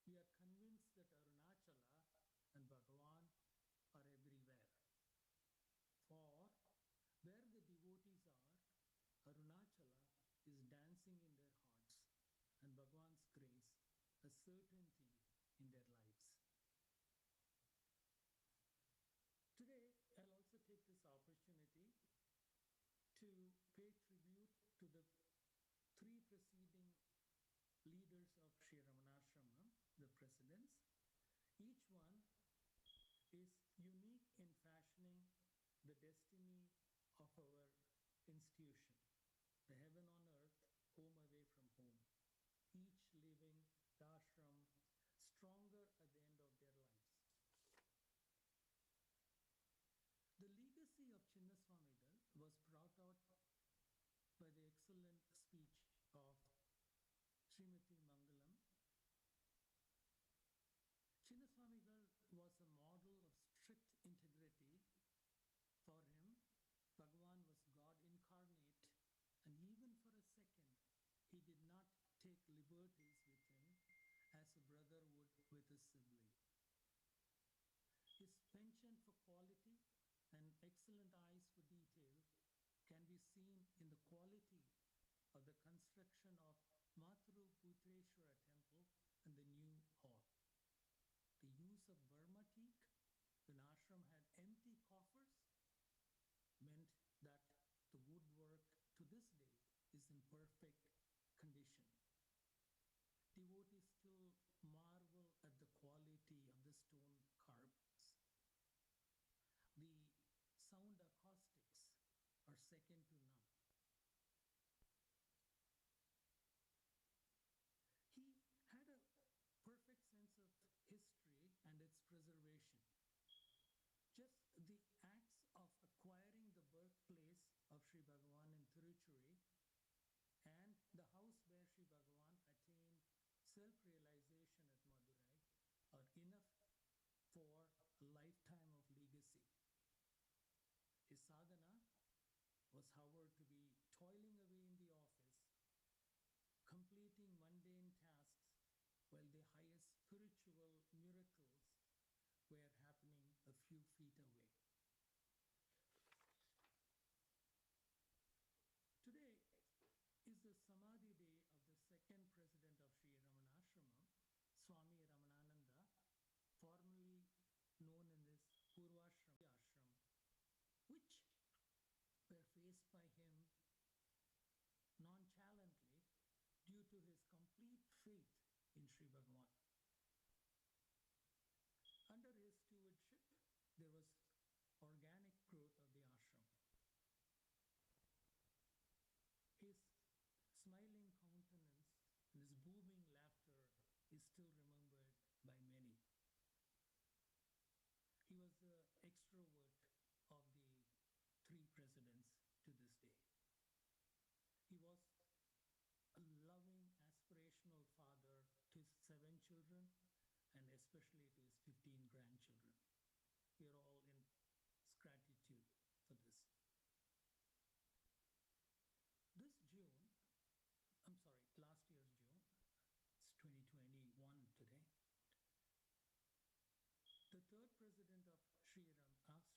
we are convinced that Arunachala and Bhagavan are everywhere. For where the devotees are, Arunachala is dancing in their hearts, and Bhagavan's grace a certainty in their lives. Today, I'll also take this opportunity to pay tribute to the three preceding leaders of Sri Ramanasramam, the presidents. Each one is unique in fashioning the destiny of our institution, the heaven on earth, home away from home, each leaving the ashram stronger at the end of their lives. The legacy of Chinnaswamigal was brought out by the excellent speech of Srimati Mangalam. Chinnaswamigal was a model of strict integrity. For him, Bhagavan was God incarnate, and even for a second, he did not take liberties with him as a brother would with his sibling. His penchant for quality and excellent eyes for detail can be seen in the quality of the construction of Matru Putreshwara temple and the new hall. The use of Burma teak when ashram had empty coffers meant that the woodwork to this day is in perfect condition. Devotees still marvel at the quality of the stone carvings. The sound acoustics are second to none. He had a perfect sense of history and its preservation. Just the acts of acquiring the birthplace of Sri Bhagavan in Tiruchuri and the house where Sri Bhagavan attained self-realization at Madurai are enough for a lifetime of legacy. His sadhana was, however, to be toiling away in the office, completing mundane tasks, while the highest spiritual miracles were happening a few feet away. second president of Sri Ramanasramam, Swami Ramanananda, formerly known in this Purvashram ashram, which were faced by him nonchalantly due to his complete faith in Sri Bhagavan. Under his stewardship, there was organic growth of the ashram. His smiling countenance and his booming laughter is still remembered by many. He was the extrovert of the three presidents to this day. He was a loving, aspirational father to his 7 children and especially to his 15 grandchildren. We are all in gratitude for this. This June, last year's June, it's 2021 today, the third president of Sri Ramanasramam,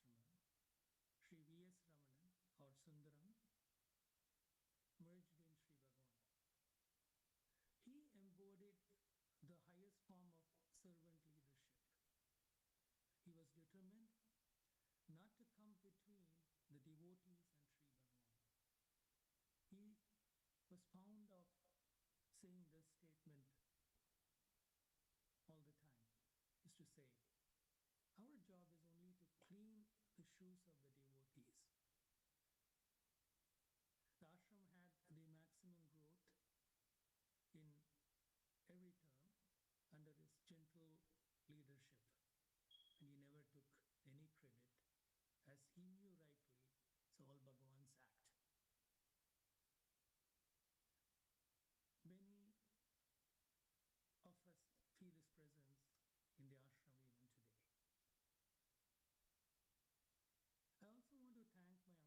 Sri V.S. Ramanan or Sundaram, merged in Sri Bhagavan. He embodied the highest form of servant leadership. He was determined not to come between the devotees and Sri Bhagavan. He was fond of saying this statement all the time, is to say, our job is only to clean the shoes of the devotees. The ashram had the maximum growth in every term under his gentle leadership, and he never took any credit, as he knew rightly it's all Bhagavan's act. Many of us feel his presence in the ashram even today. I also want to thank my uncles,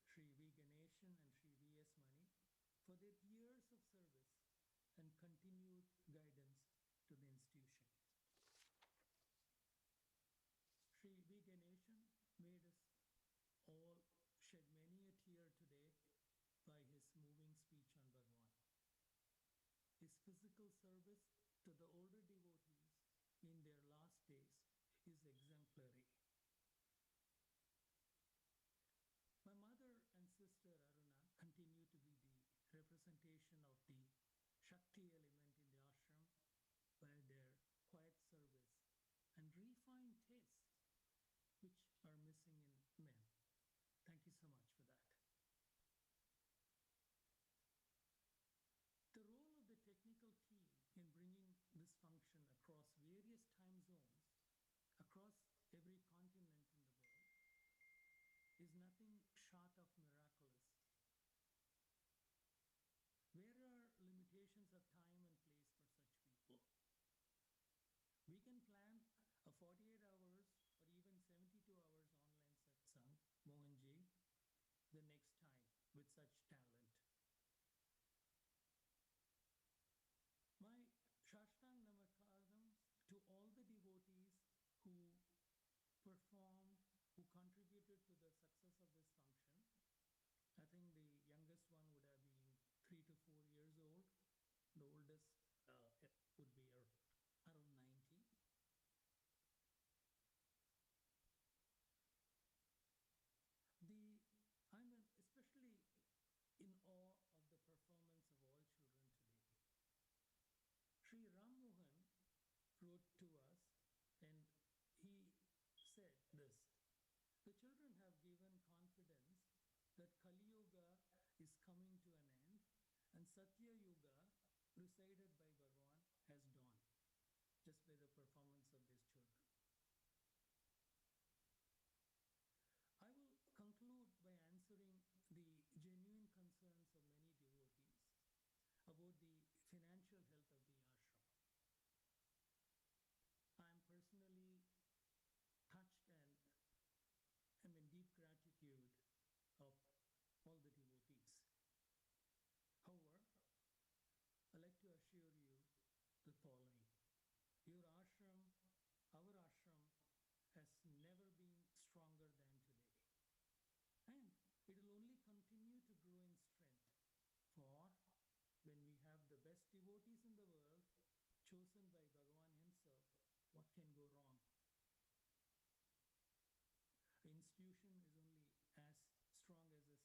Sri V. Ganeshan and Sri V. S. Mani, for their years of service and continued guidance to the institution. Sri V. Ganeshan made us all shed many a tear today by his moving speech on Bhagavan. His physical service to the older devotees in their last days is exemplary. My mother and sister Aruna continue to be the representation of the Shakti element in the ashram by their quiet service and refined taste, which are missing in men. Thank you so much for that. The role of the technical team in bringing this function across various time zones, across every continent in the world, is nothing short of miraculous. Where are limitations of time and place for such people? We can plan a 48 hours or even 72 hours online satsang, Mohanji, the next time with such talent. My Shashtang Namakadams to all the devotees who performed, who contributed to the success of this function. I think the youngest one would have been 3 to 4 years old. The oldest would be around 90. I'm especially in awe of the performance of all children today. Sri Ram Mohan wrote to us and he said this: the children have given confidence that Kali Yuga is coming to an end and Satya Yuga, presided by Bhagavan, has dawned, just by the performance of these children. I will conclude by answering the genuine concerns of many devotees about the financial health of the ashram. I am personally touched and am in deep gratitude of all the devotees. However, I'd like to assure you the following. Your ashram, our ashram, has never been stronger than today. And it will only continue to grow in strength, for when we have the best devotees devotees in the world, chosen by Bhagavan himself, what can go wrong? An institution is only as strong as the sum of its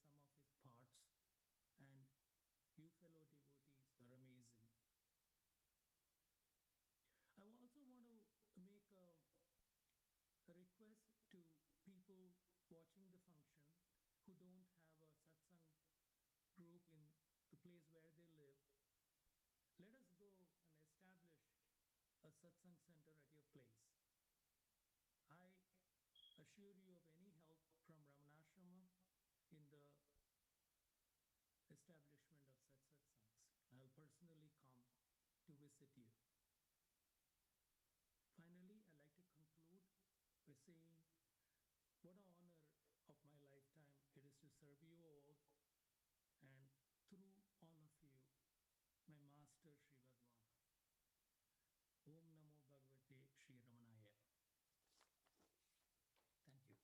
parts, and you fellow devotees are amazing. I also want to make a request to people watching the function who don't have a satsang group in the place where they live. Let us go and establish a satsang center at your place. I assure you of any help from Ramanasramam in the establishment of such satsangs. I'll personally come to visit you. Finally, I'd like to conclude by saying what an honor of my lifetime it is to serve you all, and through all of you, my master Sri Bhagavan. Om Namo Bhagavate Sri Ramanaya. Thank you.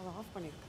அவள் of பண்ணியிருக்கா.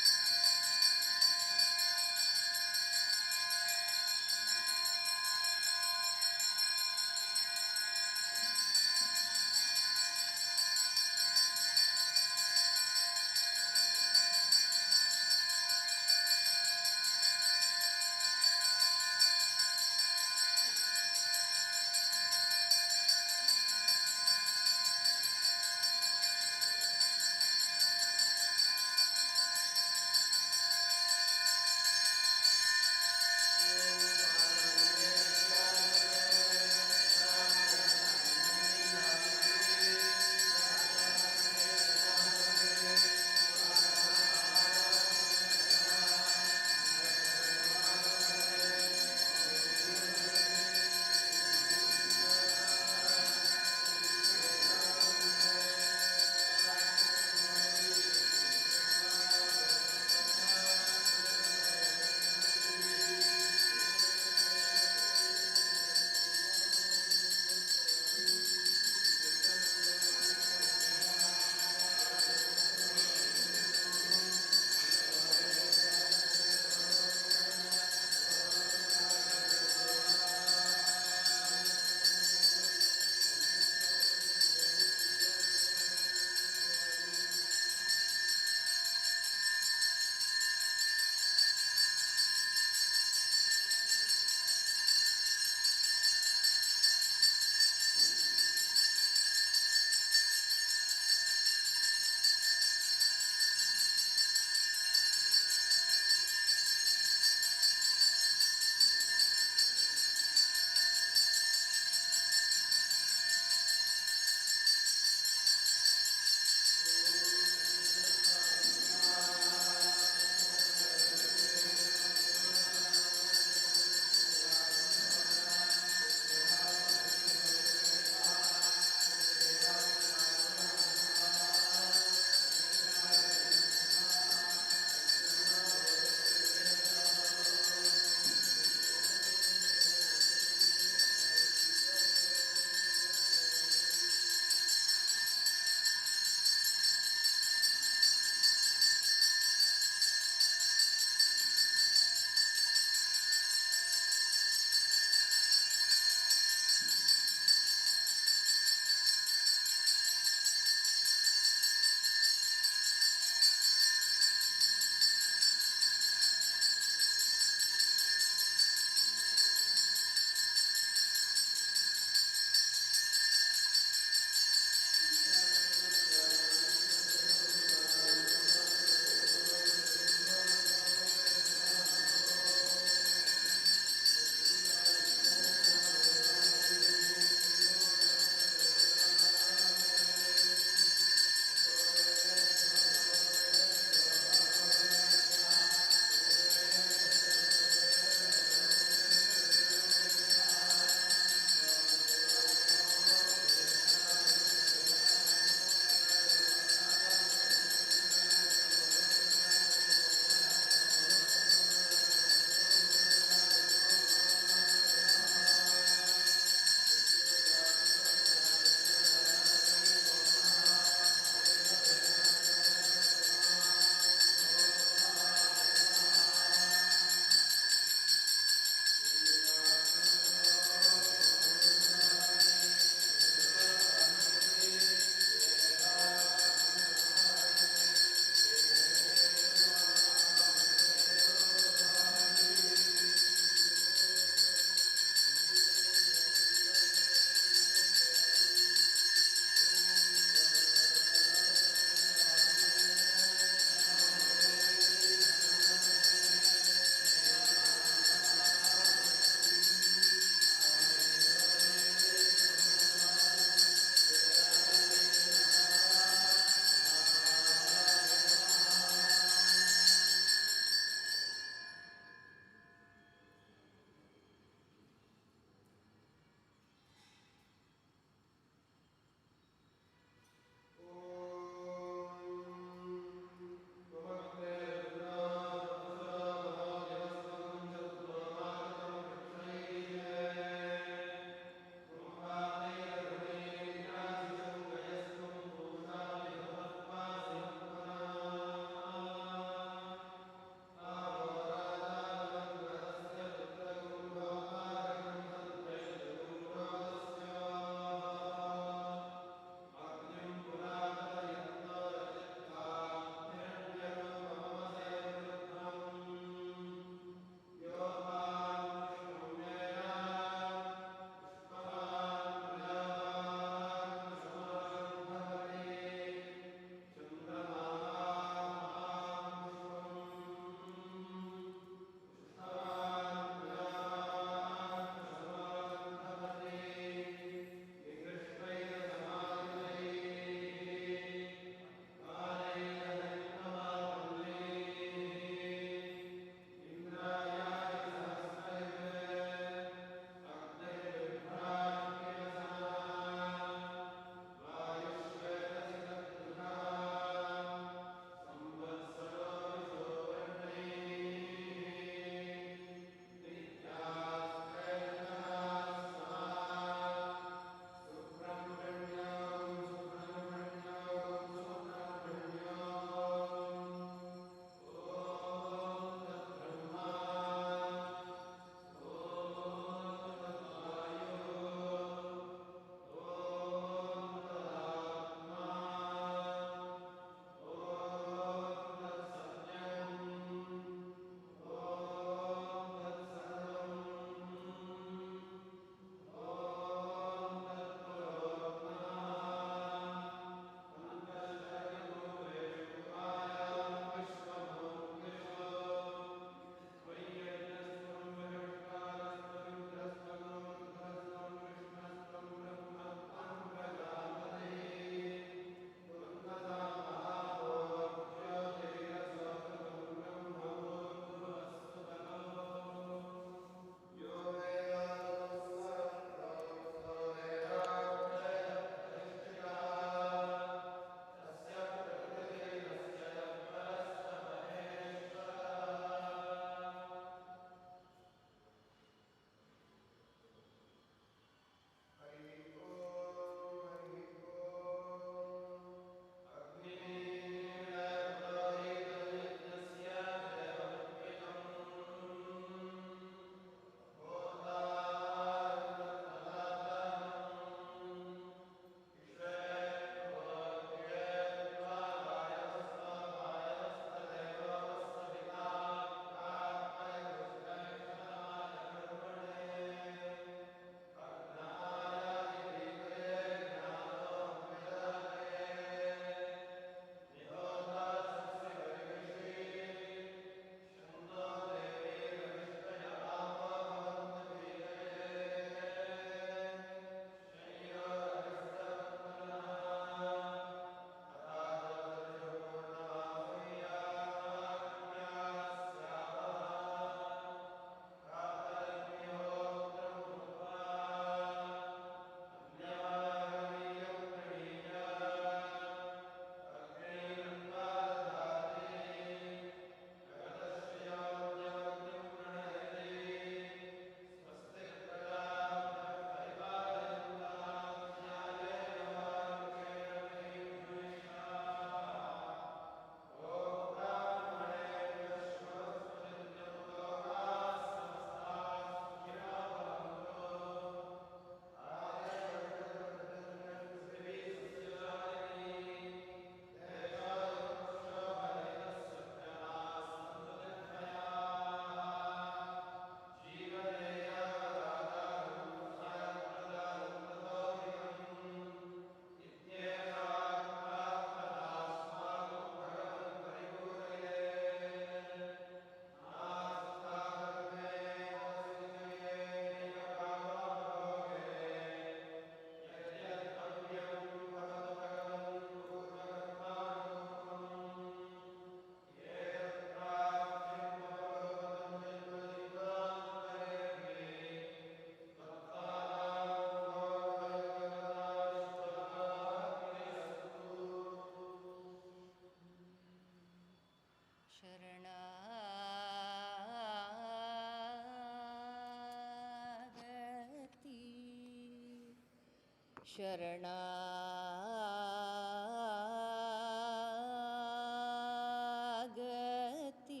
शरणागति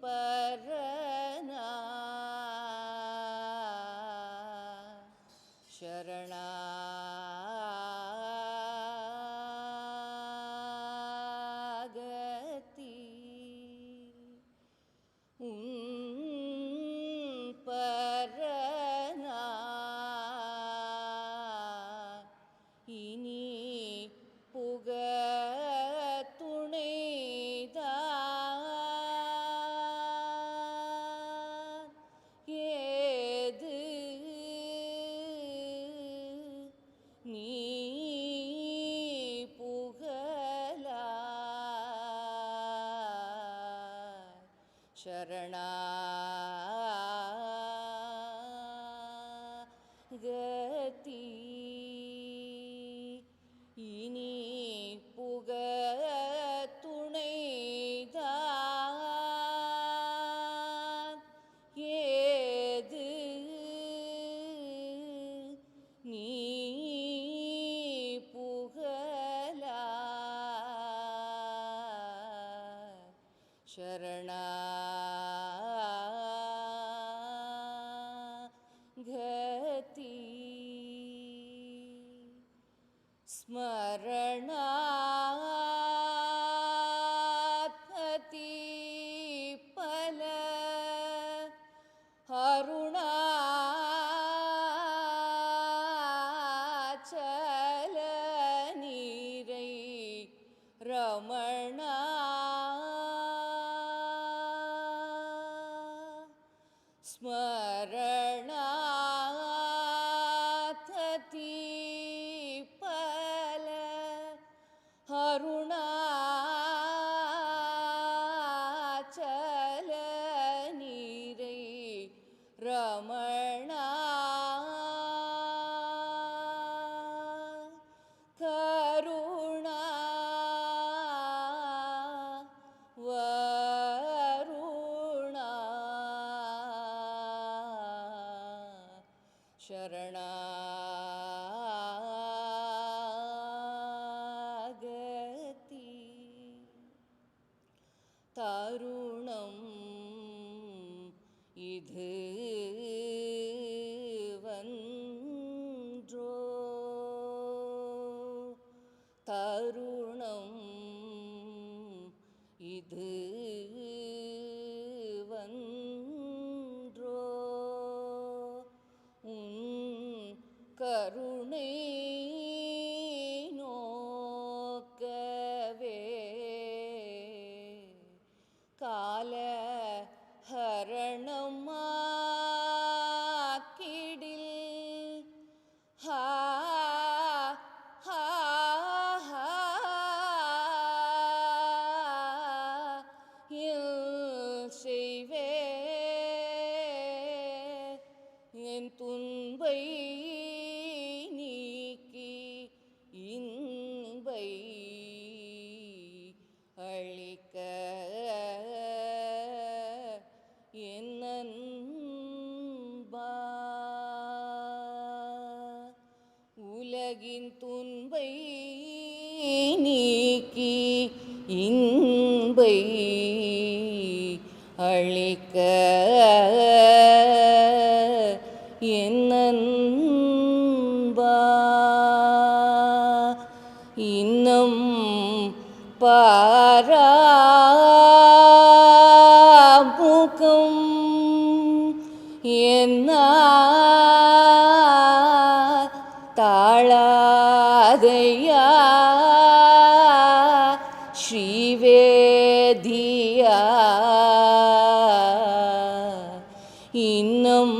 परना शरणागति परना इनी पुग துணைதான் ஏது நீ புகழாய் शरणागति इनी पुग துணைதான் ஏது நீ புகழாய் शरणागति स्मरणागति पल अरुणाचल नीरै रमणा स्मरणागति पल अरुणाचल नीरै रमणा करुणा वरुणा शरणागति तरुणम् இது வன்றோ தருணம் இது வன்றோ உன் கருணை நோக்கவே கால ஹரணமாக்கிடில் ஹா ஹா ஹா இல் செய்வே என் துன்பை நீக்கி இன்பை அளிக்க என் அன்பா உலகின் துன்பை நீக்கி இன்பை அளிக்க என் அன்பா இன்னம் பாராமுகம் என்ன தாழாதையா ஸ்ரீவேதியா இன்னும்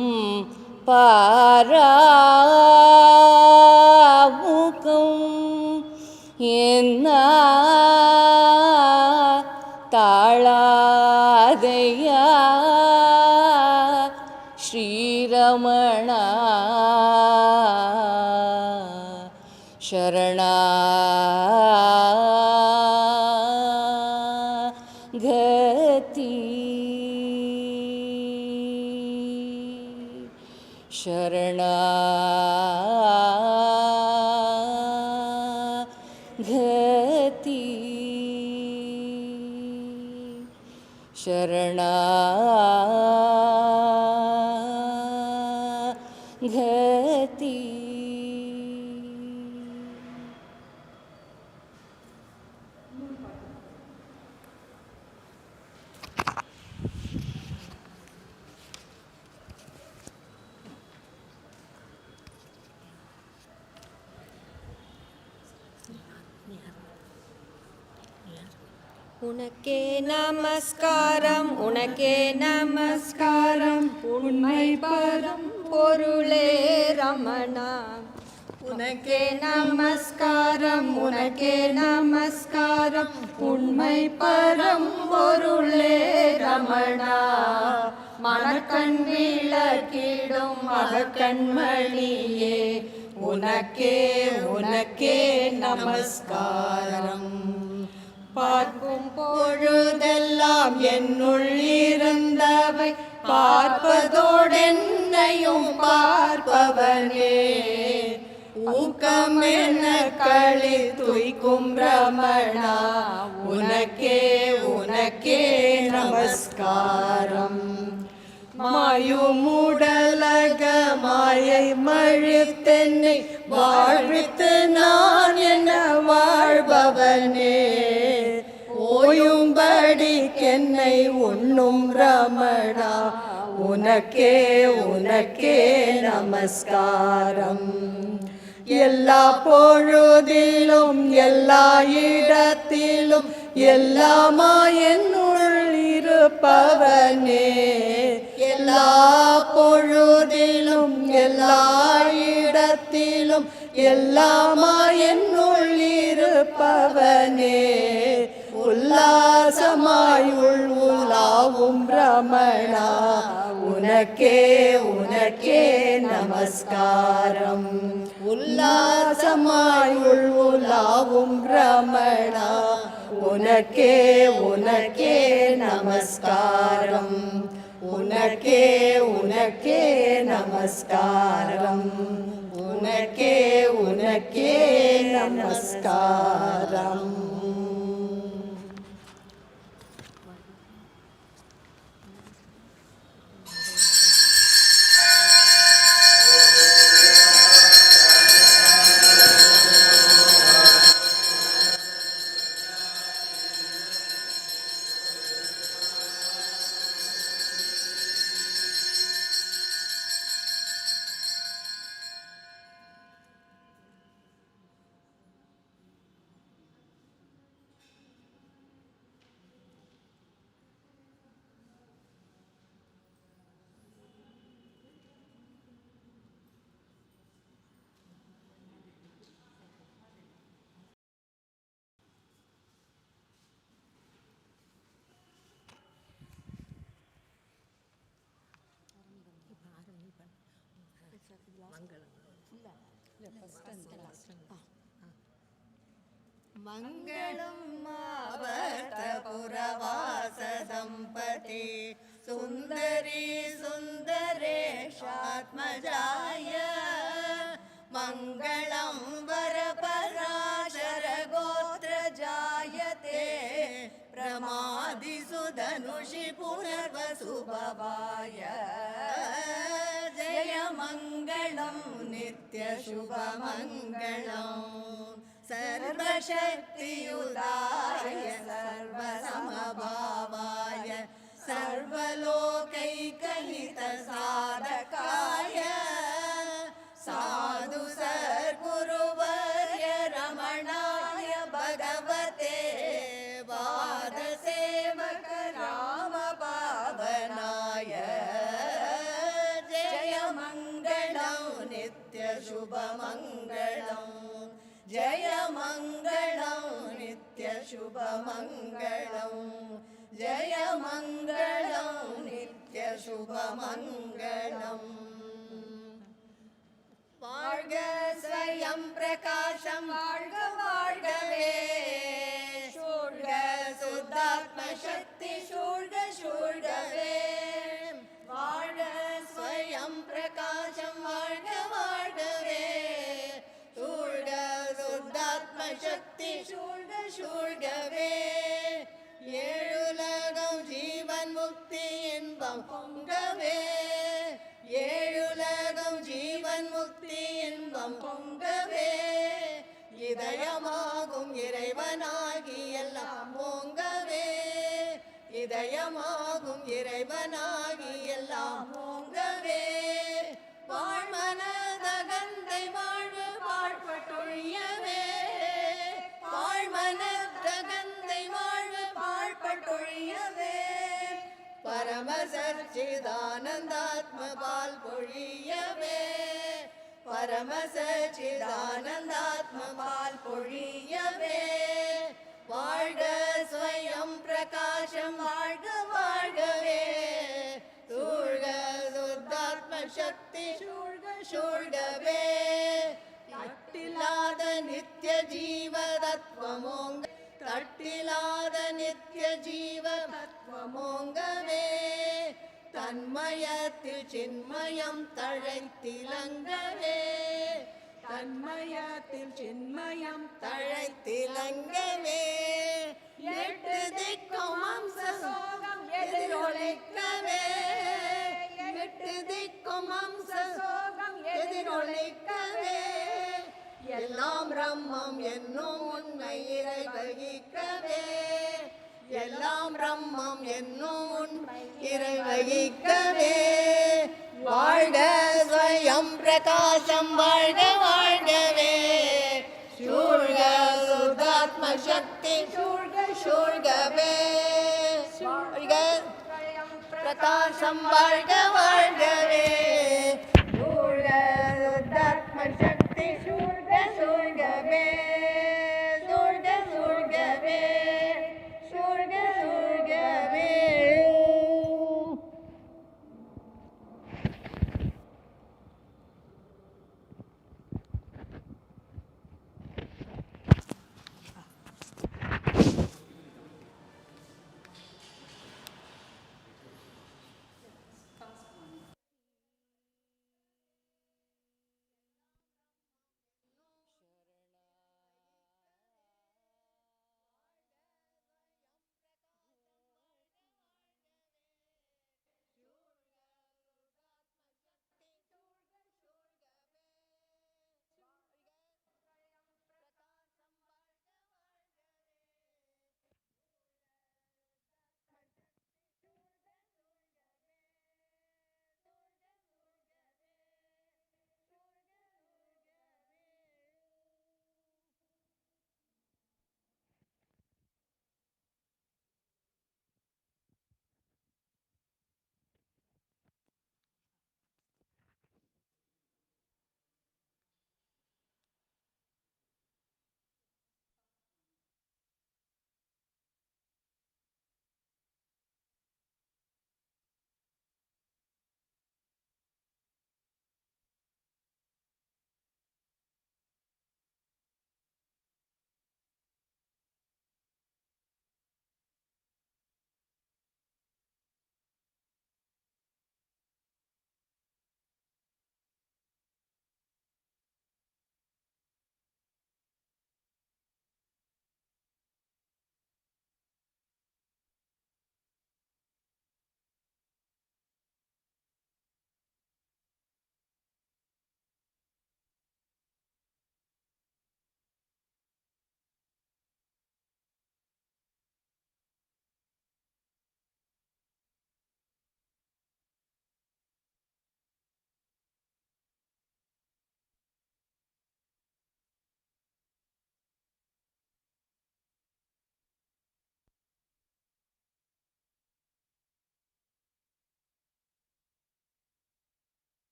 பாராமுகம் என்ன தாழாதையா ஸ்ரீரமணா शरणागति गति शरणागति உனக்கே நமஸ்காரம் உனக்கே நமஸ்காரம் உண்மை பரம் பொருளே ரமணா உனக்கே நமஸ்காரம் உனக்கே நமஸ்காரம் உண்மை பரம் பொருளே ரமணா மனக்கண் விளக்கிடும் மகக்கண்மணியே உனக்கே உனக்கே நமஸ்காரம் பார்க்கும் பொழுதெல்லாம் என்னுள் இருந்தவை பார்ப்பதோடென்னையும் பார்ப்பவனே ஊக்கம் என களி துய்க்கும் ரமணா உனக்கே உனக்கே நமஸ்காரம் மாயுமுடலக மாயை மழித்தென்னை வாழ்வித்து நான் என்ன வாழ்பவனே ஓயும்படி கென்னை உண்ணும் ரமணா உனக்கே உனக்கே நமஸ்காரம் எல்லா பொழுதிலும் எல்லா இடத்திலும் எல்லாமா என்னுள் இருப்பவனே எல்லா பொழுதிலும் எல்லா இடத்திலும் எல்லாமா என்னுள் இருப்பவனே உல்லாசமாய் உலாவும் ரமணா உனக்கே உனக்கே நமஸ்காரம் உல்லாசமாய் உலாவும் ரமணா உனக்கே உனக்கே நமஸ்காரம் உனக்கே உனக்கே நமஸ்காரம் உனக்கே உனக்கே நமஸ்காரம் मङ्गलं मावर्तपुरवास दम्पते सुन्दरी सुन्दरेशात्मजाय मङ्गलं वरपराशर गोत्र जायते प्रमादिसुधनुषि पुनर्वसुभवाय जय मङ्गलं नित्यशुभमङ्गलम् सर्वशक्तियुताय सर्वसमभावाय सर्वलोकैकहितसाधकाय साधु सद्गुरुवर्य रमणाय भगवते वादसेवक रामपावनाय जय मङ्गलं नित्यशुभमङ्गलम् जय मङ्गलं नित्यशुभमङ्गलं जय मङ्गलं नित्यशुभमङ्गलम् வாழ்க ஸ்வயம் பிரகாசம் வாழ்க வாழ்கவே சூழ்க சுத்தாத்ம சக்தி சூழ்க சூழ்கவே வாழ்க ஸ்வயம் பிரகாசம் வாழ்க வாழ்கவே சூழ்க சுத்தாத்ம சக்தி சூழ்க சூழ்கவே. ஏழுலகம் ஜீவன் முக்தி இன்பம் பொங்கவே. ஏழுலகம் ஜீவன் முக்தி இன்பம் பொங்கவே. இதயமாகும் இறைவனாகி எல்லாம் ஓங்கவே. இதயமாகும் இறைவனாகி எல்லாம் ஓங்கவே. வாழ்மனதகந்தை வாழ்வு பாழ்பட்டொழியவே. வாழ்மனதகந்தை வாழ்வு பாழ்பட்டொழியவே. பரமசச்சிதானந்தாத்ம பால் பொழியவே. பரமசச்சிதானந்தாத்ம பால் பொழியவே. வாழ்க ஸ்வயம் பிரகாசம் வாழ்க வாழ்கவே. சூழ்க சுத்தாத்ம சக்தி சூழ்க சூழ்கவே. தட்டில்லாத நித்ய ஜீவ தத்துவமோங்க. தட்டில்லாத நித்ய ஜீவ தத்துவமோங்கவே. தன்மயத்தில் சின்மயம் தழைத்திலங்கவே. தன்மயத்தில் சின்மயம் தழைத்திலங்கவே. எட்டு திக்கும் அம்ச சோகம் எதிரொலிக்கவே. எட்டு திக்கும் அம்ச சோகம் எதிரொலிக்கவே. எல்லாம் பிரம்மம் என்னும் உண்மை இறைவகிக்கவே. எல்லாம் பிரம்மம் என்னும் உண்மை இறைவகிக்கவே. வாழ்க ஸ்வயம் பிரகாசம் வாழ்க வாழ்கவே. சூழ்க சுத்தாத்ம சக்தி சூழ்க சூழ்கவே. வாழ்க பிரகாசம் வாழ்க வாழ்கவே.